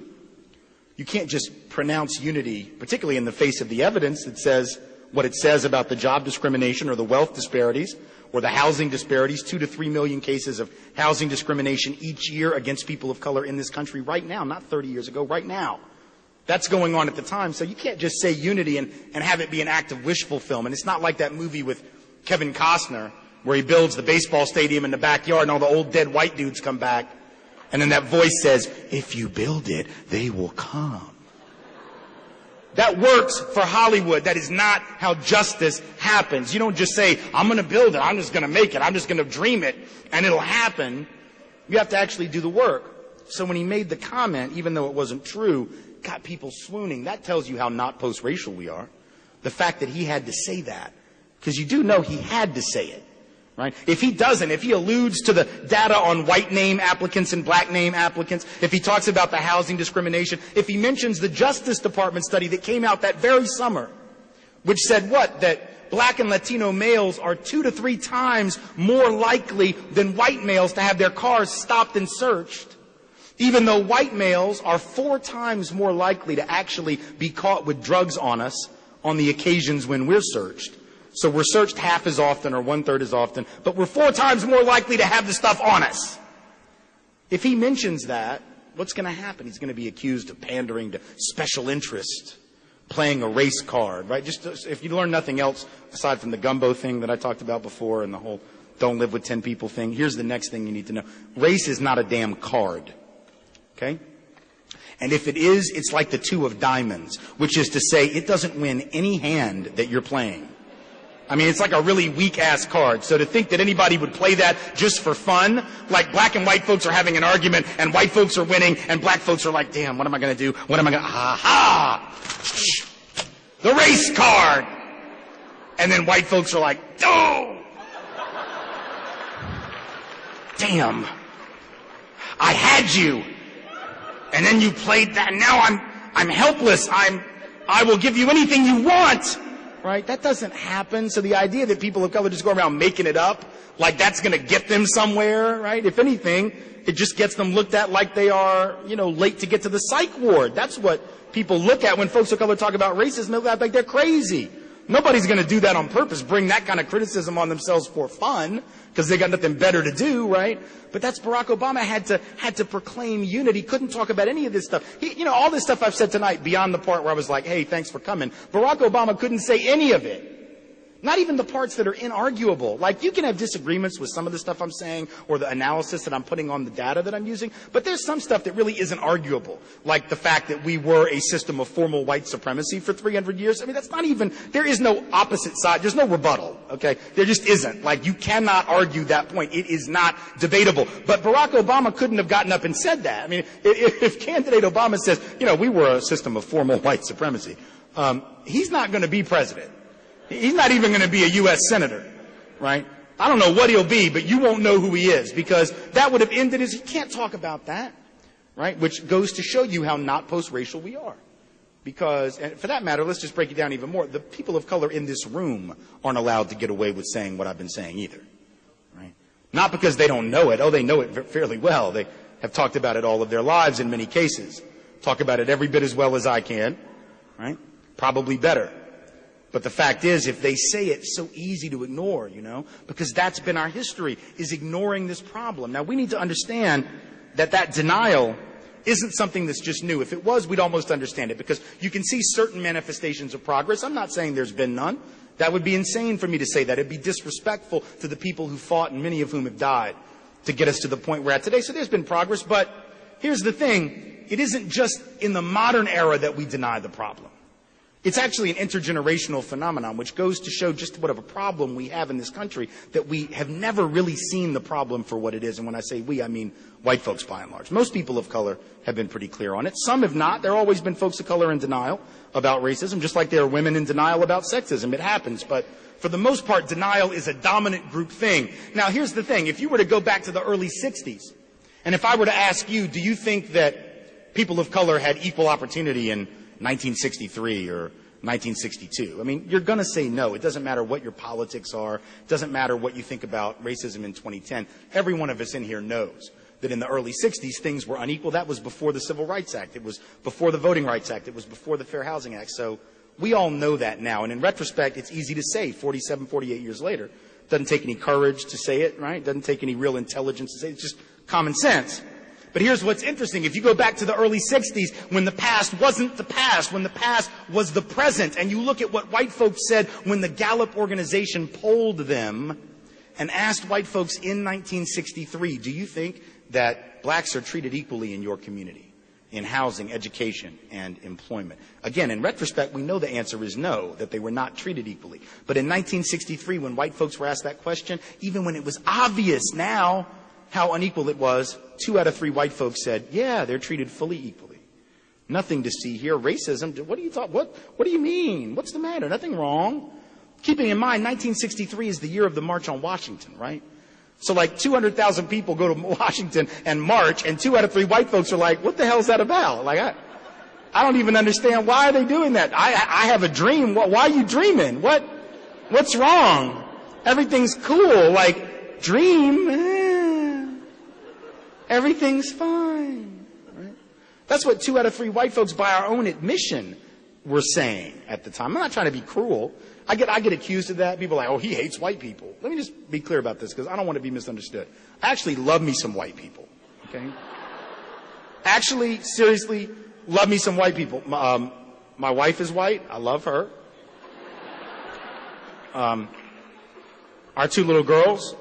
You can't just pronounce unity, particularly in the face of the evidence that says what it says about the job discrimination or the wealth disparities or the housing disparities, 2 to 3 million cases of housing discrimination each year against people of color in this country right now, not 30 years ago, right now. That's going on at the time. So you can't just say unity and have it be an act of wish fulfillment. It's not like that movie with Kevin Costner where he builds the baseball stadium in the backyard and all the old dead white dudes come back. And then that voice says, if you build it, they will come. That works for Hollywood. That is not how justice happens. You don't just say, I'm going to build it. I'm just going to make it. I'm just going to dream it. And it'll happen. You have to actually do the work. So when he made the comment, even though it wasn't true, got people swooning. That tells you how not post-racial we are. The fact that he had to say that. Because you do know he had to say it. Right? If he doesn't, if he alludes to the data on white name applicants and black name applicants, if he talks about the housing discrimination, if he mentions the Justice Department study that came out that very summer, which said what? That black and Latino males are 2 to 3 times more likely than white males to have their cars stopped and searched, even though white males are 4 times more likely to actually be caught with drugs on us on the occasions when we're searched. So we're searched half as often or 1/3 as often, but we're 4 times more likely to have the stuff on us. If he mentions that, what's going to happen? He's going to be accused of pandering to special interest, playing a race card, right? Just if you learn nothing else aside from the gumbo thing that I talked about before and the whole don't live with 10 people thing, here's the next thing you need to know. Race is not a damn card, okay? And if it is, it's like the two of diamonds, which is to say it doesn't win any hand that you're playing. I mean, it's like a really weak-ass card. So to think that anybody would play that just for fun, like black and white folks are having an argument, and white folks are winning, and black folks are like, damn, what am I going to do? What am I going to... Ha-ha! The race card! And then white folks are like, oh! Damn. I had you. And then you played that, and now I'm helpless. I will give you anything you want. Right? That doesn't happen. So the idea that people of color just go around making it up, like that's going to get them somewhere, right? If anything, it just gets them looked at like they are, late to get to the psych ward. That's what people look at when folks of color talk about racism. They look at like they're crazy. Nobody's going to do that on purpose, bring that kind of criticism on themselves for fun, because they got nothing better to do, right? But that's Barack Obama had to proclaim unity. Couldn't talk about any of this stuff. All this stuff I've said tonight, beyond the part where I was like, hey, thanks for coming. Barack Obama couldn't say any of it. Not even the parts that are inarguable. Like, you can have disagreements with some of the stuff I'm saying or the analysis that I'm putting on the data that I'm using, but there's some stuff that really isn't arguable. Like the fact that we were a system of formal white supremacy for 300 years. I mean, that's not even, there is no opposite side. There's no rebuttal, okay? There just isn't. Like, you cannot argue that point. It is not debatable. But Barack Obama couldn't have gotten up and said that. I mean, if candidate Obama says, we were a system of formal white supremacy, he's not going to be president. He's not even going to be a U.S. senator, right? I don't know what he'll be, but you won't know who he is, because that would have ended his, he can't talk about that, right? Which goes to show you how not post-racial we are. Because, and for that matter, let's just break it down even more. The people of color in this room aren't allowed to get away with saying what I've been saying either, right? Not because they don't know it. Oh, they know it fairly well. They have talked about it all of their lives in many cases. Talk about it every bit as well as I can, right? Probably better. But the fact is, if they say it, it's so easy to ignore, because that's been our history, is ignoring this problem. Now, we need to understand that denial isn't something that's just new. If it was, we'd almost understand it, because you can see certain manifestations of progress. I'm not saying there's been none. That would be insane for me to say that. It'd be disrespectful to the people who fought, and many of whom have died, to get us to the point we're at today. So there's been progress, but here's the thing. It isn't just in the modern era that we deny the problem. It's actually an intergenerational phenomenon, which goes to show just what of a problem we have in this country, that we have never really seen the problem for what it is. And when I say we, I mean white folks by and large. Most people of color have been pretty clear on it. Some have not. There have always been folks of color in denial about racism, just like there are women in denial about sexism. It happens. But for the most part, denial is a dominant group thing. Now, here's the thing. If you were to go back to the early 60s, and if I were to ask you, do you think that people of color had equal opportunity in 1963 or 1962. I mean, you're going to say no. It doesn't matter what your politics are. It doesn't matter what you think about racism in 2010. Every one of us in here knows that in the early 60s, things were unequal. That was before the Civil Rights Act. It was before the Voting Rights Act. It was before the Fair Housing Act. So we all know that now. And in retrospect, it's easy to say 47, 48 years later. Doesn't take any courage to say it, right? Doesn't take any real intelligence to say it. It's just common sense. But here's what's interesting. If you go back to the early 60s, when the past wasn't the past, when the past was the present, and you look at what white folks said when the Gallup organization polled them and asked white folks in 1963, do you think that blacks are treated equally in your community, in housing, education, and employment? Again, in retrospect, we know the answer is no, that they were not treated equally. But in 1963, when white folks were asked that question, even when it was obvious now how unequal it was, 2 out of 3 white folks said, yeah, they're treated fully equally. Nothing to see here. Racism, what do you talk, what do you mean? What's the matter? Nothing wrong. Keeping in mind, 1963 is the year of the March on Washington, right? So like 200,000 people go to Washington and march, and 2 out of 3 white folks are like, what the hell is that about? Like, I don't even understand, why are they doing that? I have a dream. Why are you dreaming? What's wrong? Everything's cool. Like, dream, everything's fine, right? That's what 2 out of 3 white folks, by our own admission, were saying at the time. I'm not trying to be cruel. I get accused of that. People are like, oh, he hates white people. Let me just be clear about this, because I don't want to be misunderstood. I actually love me some white people, okay? Actually, seriously, love me some white people. My wife is white. I love her. Our 2 little girls,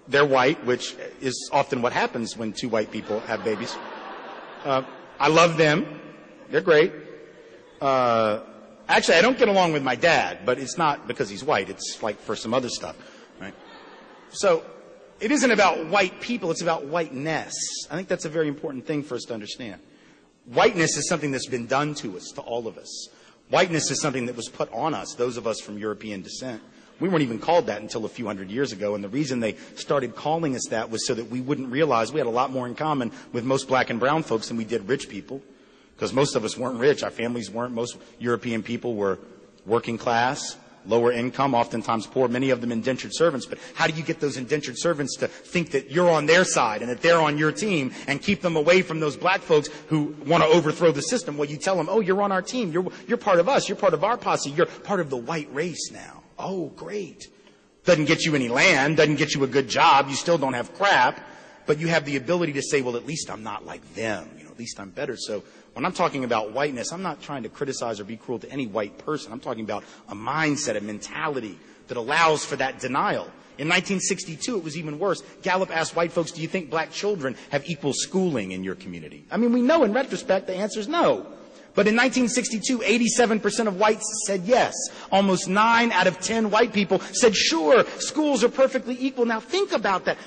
they're white, which is often what happens when 2 white people have babies. I love them. They're great. Actually, I don't get along with my dad, but it's not because he's white. It's like for some other stuff, right? So it isn't about white people. It's about whiteness. I think that's a very important thing for us to understand. Whiteness is something that's been done to us, to all of us. Whiteness is something that was put on us, those of us from European descent. We weren't even called that until a few hundred years ago, and the reason they started calling us that was so that we wouldn't realize we had a lot more in common with most black and brown folks than we did rich people. Because most of us weren't rich, our families weren't. Most European people were working class, lower income, oftentimes poor, many of them indentured servants. But how do you get those indentured servants to think that you're on their side and that they're on your team and keep them away from those black folks who want to overthrow the system? Well, you tell them, oh, you're on our team. You're part of us. You're part of our posse. You're part of the white race now. Oh, great. Doesn't get you any land, doesn't get you a good job. You still don't have crap, but you have the ability to say, well, at least I'm not like them. At least I'm better. So when I'm talking about whiteness, I'm not trying to criticize or be cruel to any white person. I'm talking about a mindset, a mentality that allows for that denial. In 1962, it was even worse. Gallup asked white folks, do you think black children have equal schooling in your community? I mean, we know in retrospect the answer is no. But in 1962, 87% of whites said yes. Almost 9 out of 10 white people said, sure, schools are perfectly equal. Now think about that.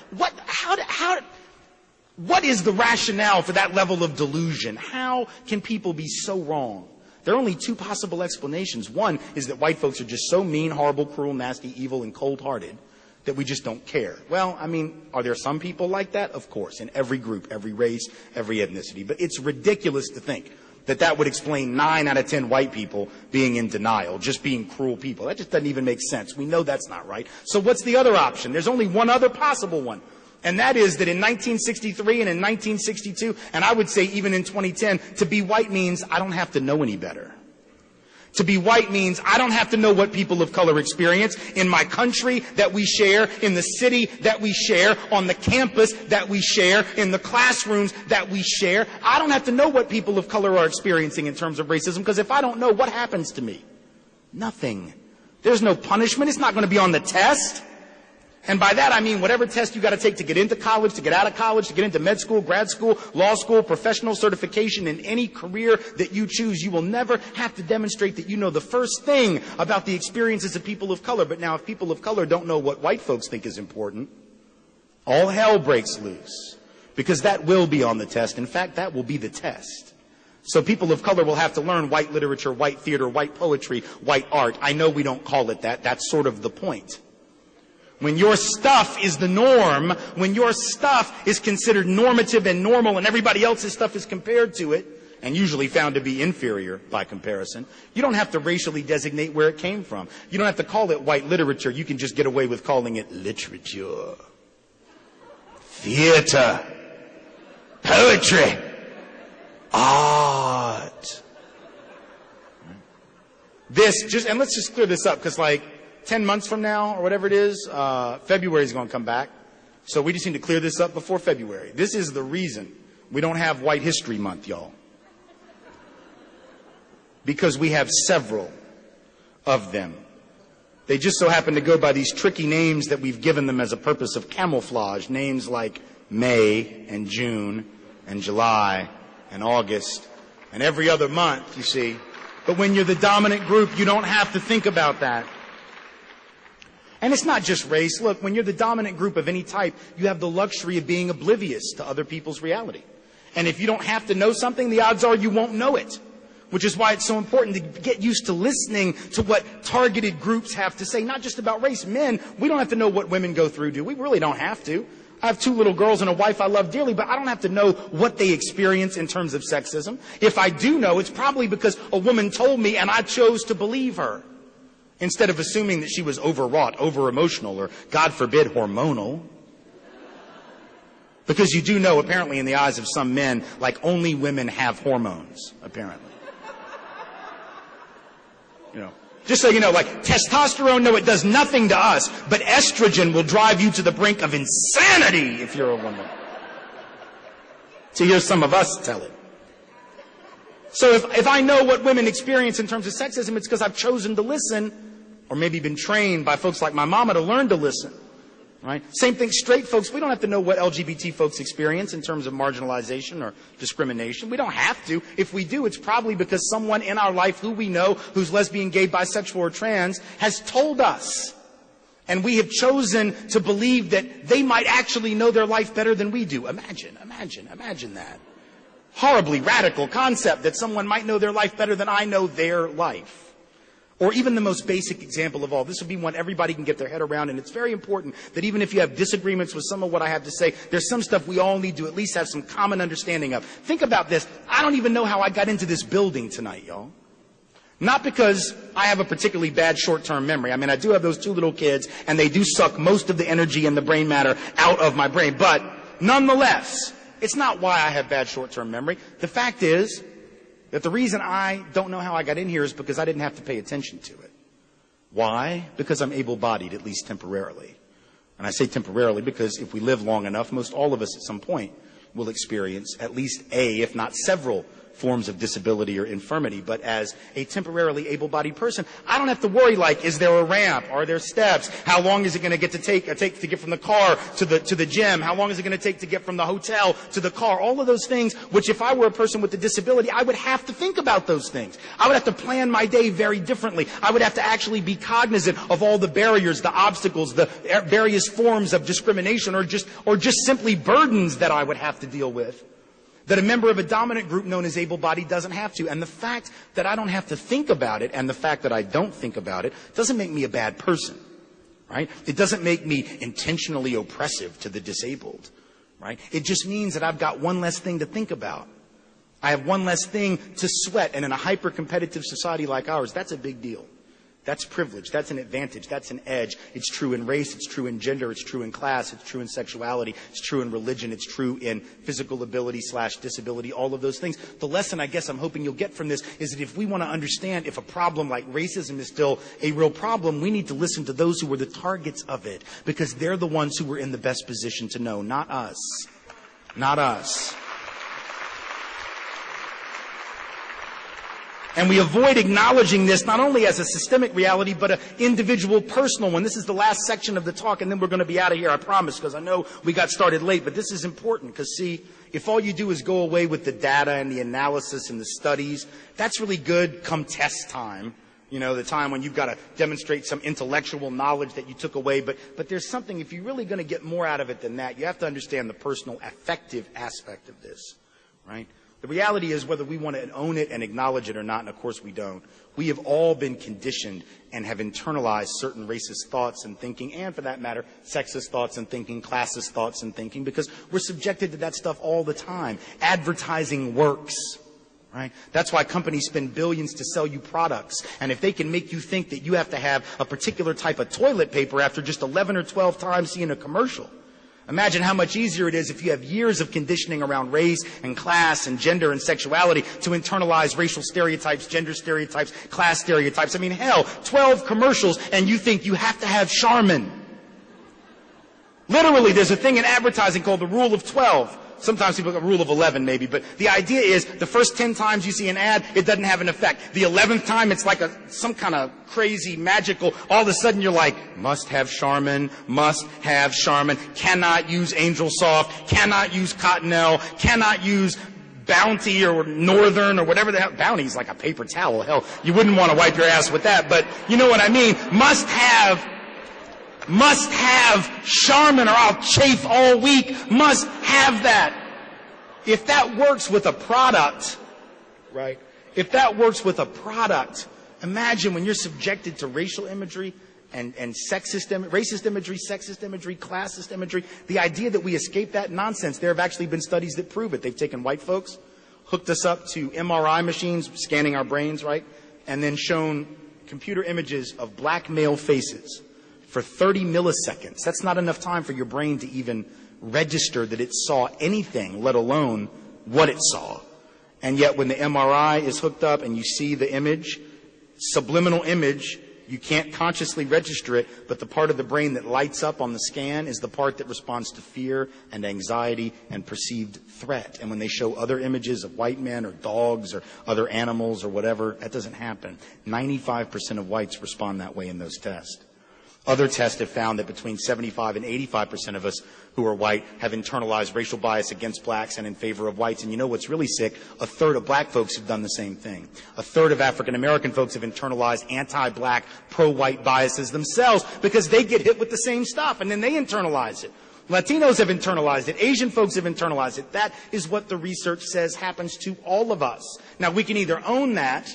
What is the rationale for that level of delusion? How can people be so wrong? There are only 2 possible explanations. One is that white folks are just so mean, horrible, cruel, nasty, evil, and cold-hearted that we just don't care. Well, I mean, are there some people like that? Of course, in every group, every race, every ethnicity. But it's ridiculous to think that that would explain 9 out of 10 white people being in denial, just being cruel people. That just doesn't even make sense. We know that's not right. So what's the other option? There's only one other possible one. And that is that in 1963 and in 1962, and I would say even in 2010, to be white means I don't have to know any better. To be white means I don't have to know what people of color experience in my country that we share, in the city that we share, on the campus that we share, in the classrooms that we share. I don't have to know what people of color are experiencing in terms of racism, because if I don't know, what happens to me? Nothing. There's no punishment. It's not going to be on the test. And by that I mean whatever test you got to take to get into college, to get out of college, to get into med school, grad school, law school, professional certification, in any career that you choose, you will never have to demonstrate that you know the first thing about the experiences of people of color. But now if people of color don't know what white folks think is important, all hell breaks loose. Because that will be on the test. In fact, that will be the test. So people of color will have to learn white literature, white theater, white poetry, white art. I know we don't call it that. That's sort of the point. When your stuff is the norm, when your stuff is considered normative and normal and everybody else's stuff is compared to it, and usually found to be inferior by comparison, you don't have to racially designate where it came from. You don't have to call it white literature. You can just get away with calling it literature, theater, poetry, art. And let's just clear this up, because 10 months from now, or whatever it is, February is going to come back. So we just need to clear this up before February. This is the reason we don't have White History Month, y'all. Because we have several of them. They just so happen to go by these tricky names that we've given them as a purpose of camouflage. Names like May and June and July and August and every other month, you see. But when you're the dominant group, you don't have to think about that. And it's not just race. Look, when you're the dominant group of any type, you have the luxury of being oblivious to other people's reality. And if you don't have to know something, the odds are you won't know it. Which is why it's so important to get used to listening to what targeted groups have to say. Not just about race. Men, we don't have to know what women go through, do we? We really don't have to. I have 2 little girls and a wife I love dearly, but I don't have to know what they experience in terms of sexism. If I do know, it's probably because a woman told me and I chose to believe her, instead of assuming that she was overwrought, over-emotional, or, God forbid, hormonal. Because you do know, apparently, in the eyes of some men, only women have hormones, apparently. Just so you know, testosterone, no, it does nothing to us, but estrogen will drive you to the brink of insanity if you're a woman. To hear some of us tell it. So if I know what women experience in terms of sexism, it's because I've chosen to listen, or maybe been trained by folks like my mama to learn to listen. Right? Same thing, straight folks, we don't have to know what LGBT folks experience in terms of marginalization or discrimination. We don't have to. If we do, it's probably because someone in our life who we know, who's lesbian, gay, bisexual, or trans, has told us. And we have chosen to believe that they might actually know their life better than we do. Imagine that. Horribly radical concept that someone might know their life better than I know their life. Or even the most basic example of all. This would be one everybody can get their head around, and it's very important that even if you have disagreements with some of what I have to say, there's some stuff we all need to at least have some common understanding of. Think about this. I don't even know how I got into this building tonight, y'all. Not because I have a particularly bad short-term memory. I mean, I do have those two little kids, and they do suck most of the energy and the brain matter out of my brain. But nonetheless, it's not why I have bad short-term memory. The fact is that the reason I don't know how I got in here is because I didn't have to pay attention to it. Why? Because I'm able-bodied, at least temporarily. And I say temporarily because if we live long enough, most all of us at some point will experience at least if not several, forms of disability or infirmity. But as a temporarily able-bodied person, I don't have to worry like, is there a ramp? Are there steps? How long is it going to take to get from the car to the gym? How long is it going to take to get from the hotel to the car? All of those things, which if I were a person with a disability, I would have to think about those things. I would have to plan my day very differently. I would have to actually be cognizant of all the barriers, the obstacles, the various forms of discrimination or just simply burdens that I would have to deal with, that a member of a dominant group known as able-bodied doesn't have to. And the fact that I don't have to think about it and the fact that I don't think about it doesn't make me a bad person, right? It doesn't make me intentionally oppressive to the disabled, right? It just means that I've got one less thing to think about. I have one less thing to sweat. And in a hyper-competitive society like ours, that's a big deal. That's privilege. That's an advantage. That's an edge. It's true in race. It's true in gender. It's true in class. It's true in sexuality. It's true in religion. It's true in physical ability / disability, all of those things. The lesson I guess I'm hoping you'll get from this is that if we want to understand if a problem like racism is still a real problem, we need to listen to those who were the targets of it, because they're the ones who were in the best position to know, not us. Not us. And we avoid acknowledging this not only as a systemic reality, but an individual personal one. This is the last section of the talk, and then we're going to be out of here, I promise, because I know we got started late. But this is important, because, see, if all you do is go away with the data and the analysis and the studies, that's really good come test time. You know, the time when you've got to demonstrate some intellectual knowledge that you took away. But there's something, if you're really going to get more out of it than that, you have to understand the personal, affective aspect of this, right? The reality is, whether we want to own it and acknowledge it or not, and of course we don't, we have all been conditioned and have internalized certain racist thoughts and thinking, and for that matter, sexist thoughts and thinking, classist thoughts and thinking, because we're subjected to that stuff all the time. Advertising works, right? That's why companies spend billions to sell you products. And if they can make you think that you have to have a particular type of toilet paper after just 11 or 12 times seeing a commercial, imagine how much easier it is if you have years of conditioning around race and class and gender and sexuality to internalize racial stereotypes, gender stereotypes, class stereotypes. I mean, hell, 12 commercials and you think you have to have Charmin. Literally, there's a thing in advertising called the rule of 12. Sometimes people have a rule of 11 maybe, but the idea is the first 10 times you see an ad, it doesn't have an effect. The 11th time, it's like some kind of crazy, magical, all of a sudden you're like, must have Charmin, cannot use Angel Soft, cannot use Cottonelle, cannot use Bounty or Northern or whatever the hell. Bounty's like a paper towel. Hell, you wouldn't want to wipe your ass with that, but you know what I mean. Must have Charmin or I'll chafe all week. Must have that. If that works with a product, right? If that works with a product, imagine when you're subjected to racial imagery and racist imagery, sexist imagery, classist imagery. The idea that we escape that nonsense, there have actually been studies that prove it. They've taken white folks, hooked us up to MRI machines, scanning our brains, right? And then shown computer images of black male faces for 30 milliseconds. That's not enough time for your brain to even register that it saw anything, let alone what it saw. And yet when the MRI is hooked up and you see the image, subliminal image, you can't consciously register it, but the part of the brain that lights up on the scan is the part that responds to fear and anxiety and perceived threat. And when they show other images of white men or dogs or other animals or whatever, that doesn't happen. 95% of whites respond that way in those tests. Other tests have found that between 75 and 85% of us who are white have internalized racial bias against blacks and in favor of whites. And you know what's really sick? A third of black folks have done the same thing. A third of African American folks have internalized anti-black, pro-white biases themselves because they get hit with the same stuff and then they internalize it. Latinos have internalized it. Asian folks have internalized it. That is what the research says happens to all of us. Now, we can either own that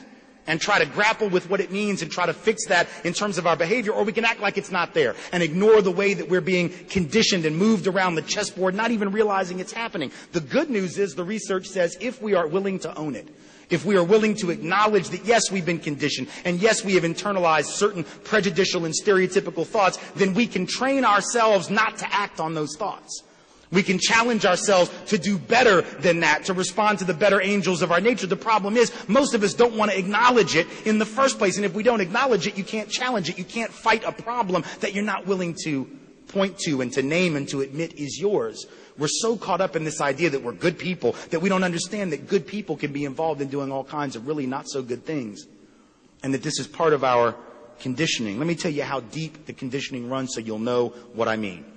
and try to grapple with what it means and try to fix that in terms of our behavior, or we can act like it's not there and ignore the way that we're being conditioned and moved around the chessboard, not even realizing it's happening. The good news is the research says if we are willing to own it, if we are willing to acknowledge that, yes, we've been conditioned, and yes, we have internalized certain prejudicial and stereotypical thoughts, then we can train ourselves not to act on those thoughts. We can challenge ourselves to do better than that, to respond to the better angels of our nature. The problem is, most of us don't want to acknowledge it in the first place. And if we don't acknowledge it, you can't challenge it. You can't fight a problem that you're not willing to point to and to name and to admit is yours. We're so caught up in this idea that we're good people that we don't understand that good people can be involved in doing all kinds of really not so good things. And that this is part of our conditioning. Let me tell you how deep the conditioning runs so you'll know what I mean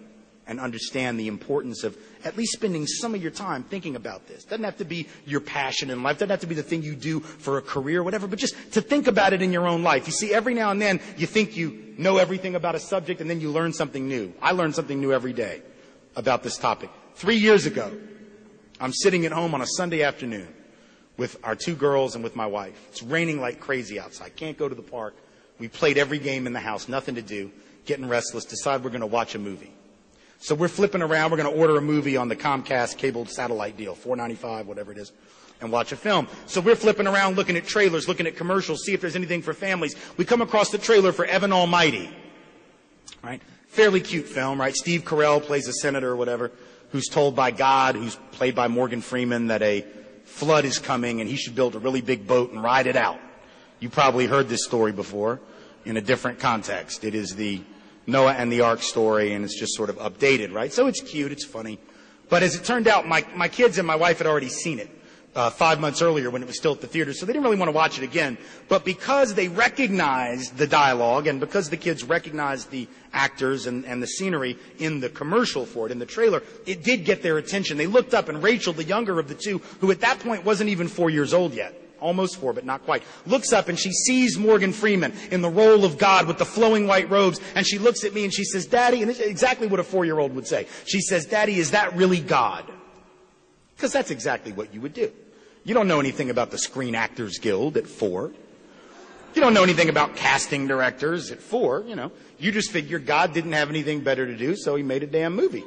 and understand the importance of at least spending some of your time thinking about this. Doesn't have to be your passion in life. Doesn't have to be the thing you do for a career or whatever, but just to think about it in your own life. You see, every now and then you think you know everything about a subject and then you learn something new. I learn something new every day about this topic. 3 years ago, I'm sitting at home on a Sunday afternoon with our 2 girls and with my wife. It's raining like crazy outside. Can't go to the park. We played every game in the house, nothing to do, getting restless, decide we're going to watch a movie. So we're flipping around. We're going to order a movie on the Comcast cable satellite deal, $4.95, whatever it is, and watch a film. So we're flipping around, looking at trailers, looking at commercials, see if there's anything for families. We come across the trailer for Evan Almighty, right? Fairly cute film, right? Steve Carell plays a senator or whatever who's told by God, who's played by Morgan Freeman, that a flood is coming and he should build a really big boat and ride it out. You probably heard this story before in a different context. It is the Noah and the Ark story, and it's just sort of updated, right? So it's cute, it's funny. But as it turned out, my kids and my wife had already seen it 5 months earlier when it was still at the theater, so they didn't really want to watch it again. But because they recognized the dialogue, and because the kids recognized the actors and the scenery in the commercial for it, in the trailer, it did get their attention. They looked up, and Rachel, the younger of the 2, who at that point wasn't even 4 years old yet, almost 4, but not quite, looks up and she sees Morgan Freeman in the role of God with the flowing white robes, and she looks at me and she says, "Daddy," and it's exactly what a 4-year-old would say. She says, "Daddy, is that really God?" Because that's exactly what you would do. You don't know anything about the Screen Actors Guild at 4. You don't know anything about casting directors at 4, you know. You just figure God didn't have anything better to do, so he made a damn movie.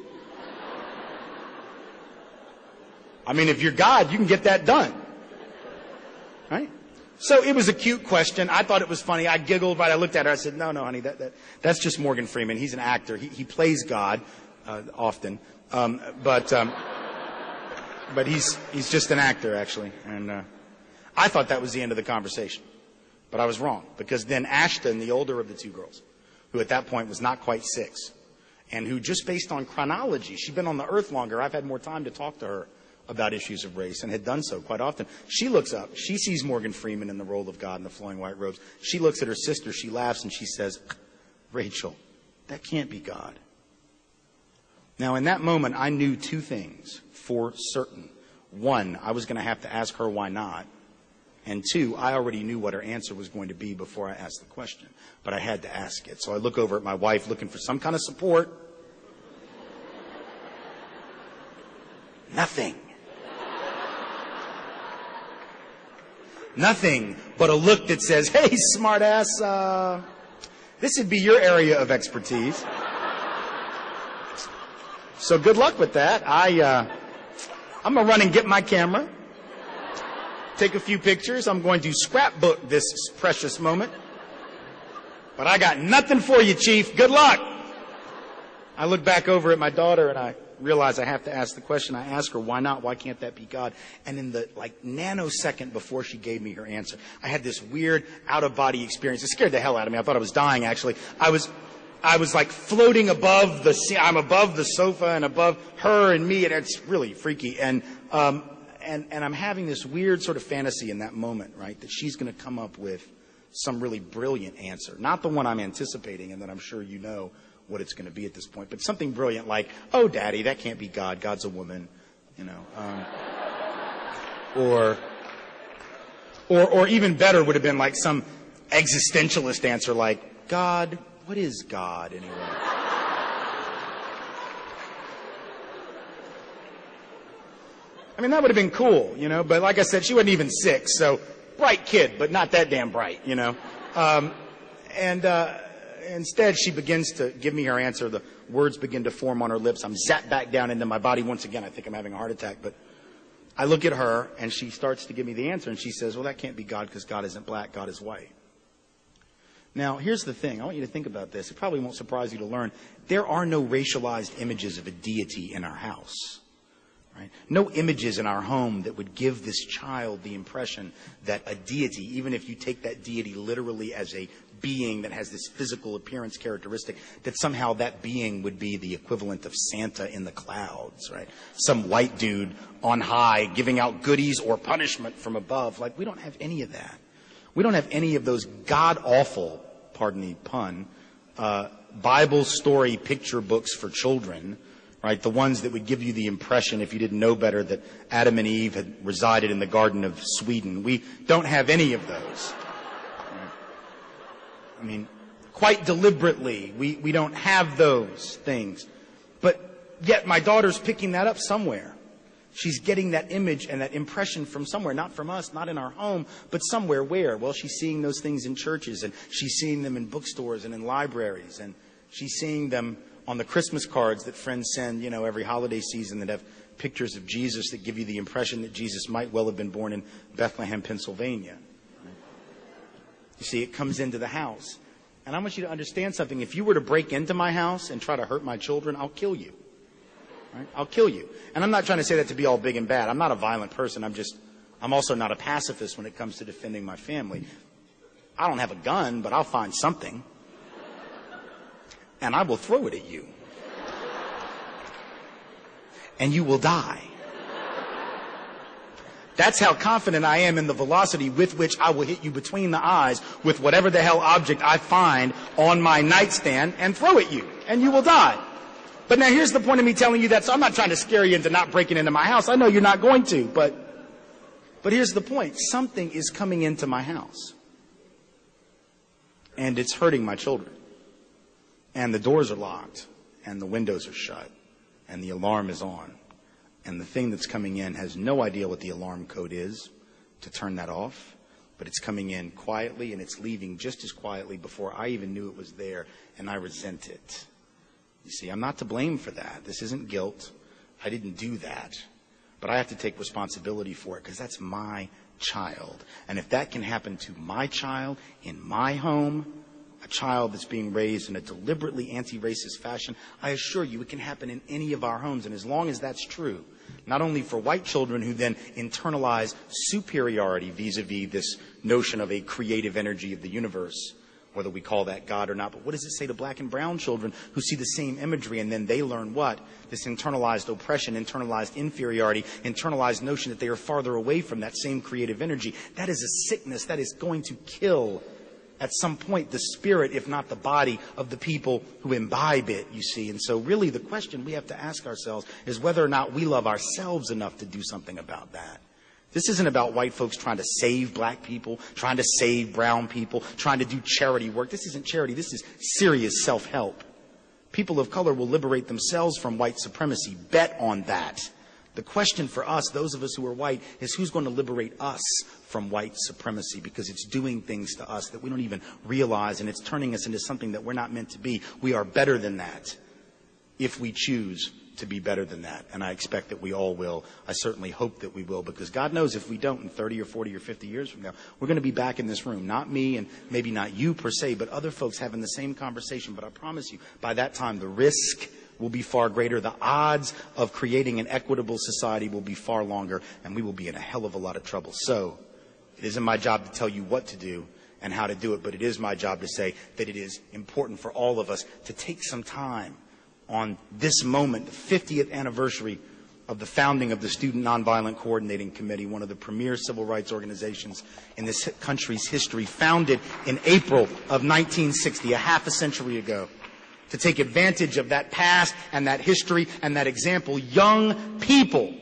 I mean, if you're God, you can get that done. Right? So it was a cute question. I thought it was funny. I giggled, right? I looked at her. I said, no, honey, that's just Morgan Freeman. He's an actor. He plays God often. But he's just an actor, actually. And I thought that was the end of the conversation. But I was wrong. Because then Ashton, the older of the 2 girls, who at that point was not quite 6, and who just based on chronology, she'd been on the earth longer. I've had more time to talk to her about issues of race, and had done so quite often. She looks up. She sees Morgan Freeman in the role of God in the flowing white robes. She looks at her sister. She laughs, and she says, "Rachel, that can't be God." Now, in that moment, I knew 2 things for certain. 1, I was going to have to ask her why not. And 2, I already knew what her answer was going to be before I asked the question. But I had to ask it. So I look over at my wife looking for some kind of support. Nothing. Nothing but a look that says, "Hey, smartass, this would be your area of expertise. So good luck with that. I'm going to run and get my camera, take a few pictures. I'm going to scrapbook this precious moment. But I got nothing for you, Chief. Good luck." I look back over at my daughter and I realize I have to ask the question. I ask her, why not? Why can't that be God? And in the nanosecond before she gave me her answer, I had this weird out-of-body experience. It scared the hell out of me. I thought I was dying, actually. I was like floating above I'm above the sofa and above her and me, and it's really freaky. And I'm having this weird sort of fantasy in that moment, right, that she's going to come up with some really brilliant answer. Not the one I'm anticipating and that I'm sure you know what it's going to be at this point, but something brilliant like, oh, Daddy, that can't be God. God's a woman, you know. Or even better would have been like some existentialist answer like, God, what is God anyway? I mean, that would have been cool, you know, but like I said, she wasn't even 6, so bright kid, but not that damn bright, you know. Instead, she begins to give me her answer. The words begin to form on her lips. I'm zapped back down into my body once again. I think I'm having a heart attack, but I look at her, and she starts to give me the answer, and she says, well, that can't be God because God isn't black, God is white. Now, here's the thing. I want you to think about this. It probably won't surprise you to learn. There are no racialized images of a deity in our house. Right? No images in our home that would give this child the impression that a deity, even if you take that deity literally as a being that has this physical appearance characteristic, that somehow that being would be the equivalent of Santa in the clouds, right? Some white dude on high giving out goodies or punishment from above. Like, we don't have any of that. We don't have any of those god-awful, pardon the pun, Bible story picture books for children, right? The ones that would give you the impression, if you didn't know better, that Adam and Eve had resided in the Garden of Sweden. We don't have any of those. Right? I mean, quite deliberately, we don't have those things. But yet my daughter's picking that up somewhere. She's getting that image and that impression from somewhere, not from us, not in our home, but somewhere where? Well, she's seeing those things in churches, and she's seeing them in bookstores and in libraries, and she's seeing them on the Christmas cards that friends send, you know, every holiday season that have pictures of Jesus that give you the impression that Jesus might well have been born in Bethlehem, Pennsylvania. You see, it comes into the house. And I want you to understand something. If you were to break into my house and try to hurt my children, I'll kill you. Right? I'll kill you. And I'm not trying to say that to be all big and bad. I'm not a violent person. I'm also not a pacifist when it comes to defending my family. I don't have a gun, but I'll find something. And I will throw it at you. And you will die. That's how confident I am in the velocity with which I will hit you between the eyes with whatever the hell object I find on my nightstand and throw at you. And you will die. But now here's the point of me telling you that. So I'm not trying to scare you into not breaking into my house. I know you're not going to. But here's the point. Something is coming into my house. And it's hurting my children. And the doors are locked, and the windows are shut, and the alarm is on. And the thing that's coming in has no idea what the alarm code is to turn that off, but it's coming in quietly, and it's leaving just as quietly before I even knew it was there, and I resent it. You see, I'm not to blame for that. This isn't guilt. I didn't do that. But I have to take responsibility for it, because that's my child. And if that can happen to my child in my home, a child that's being raised in a deliberately anti-racist fashion, I assure you it can happen in any of our homes. And as long as that's true, not only for white children who then internalize superiority vis-a-vis this notion of a creative energy of the universe, whether we call that God or not, but what does it say to black and brown children who see the same imagery and then they learn what? This internalized oppression, internalized inferiority, internalized notion that they are farther away from that same creative energy. That is a sickness that is going to kill at some point the spirit, if not the body, of the people who imbibe it, you see. And so really the question we have to ask ourselves is whether or not we love ourselves enough to do something about that. This isn't about white folks trying to save black people, trying to save brown people, trying to do charity work. This isn't charity. This is serious self-help. People of color will liberate themselves from white supremacy. Bet on that. The question for us, those of us who are white, is who's going to liberate us from white supremacy, because it's doing things to us that we don't even realize, and it's turning us into something that we're not meant to be. We are better than that if we choose to be better than that. And I expect that we all will. I certainly hope that we will, because God knows if we don't in 30 or 40 or 50 years from now, we're going to be back in this room. Not me and maybe not you per se, but other folks having the same conversation. But I promise you, by that time, the risk will be far greater. The odds of creating an equitable society will be far longer, and we will be in a hell of a lot of trouble. So it isn't my job to tell you what to do and how to do it, but it is my job to say that it is important for all of us to take some time on this moment, the 50th anniversary of the founding of the Student Nonviolent Coordinating Committee, one of the premier civil rights organizations in this country's history, founded in April of 1960, a half a century ago, to take advantage of that past and that history and that example. Young people,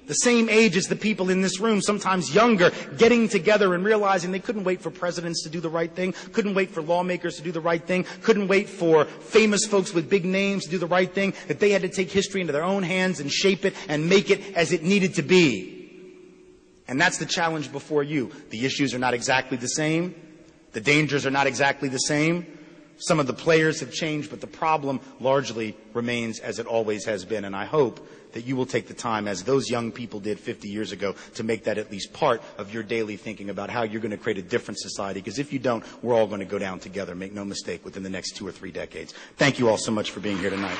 the same age as the people in this room, sometimes younger, getting together and realizing they couldn't wait for presidents to do the right thing, couldn't wait for lawmakers to do the right thing, couldn't wait for famous folks with big names to do the right thing, that they had to take history into their own hands and shape it and make it as it needed to be. And that's the challenge before you. The issues are not exactly the same. The dangers are not exactly the same. Some of the players have changed, but the problem largely remains as it always has been. And I hope that you will take the time, as those young people did 50 years ago, to make that at least part of your daily thinking about how you're going to create a different society. Because if you don't, we're all going to go down together, make no mistake, within the next 2 or 3 decades. Thank you all so much for being here tonight.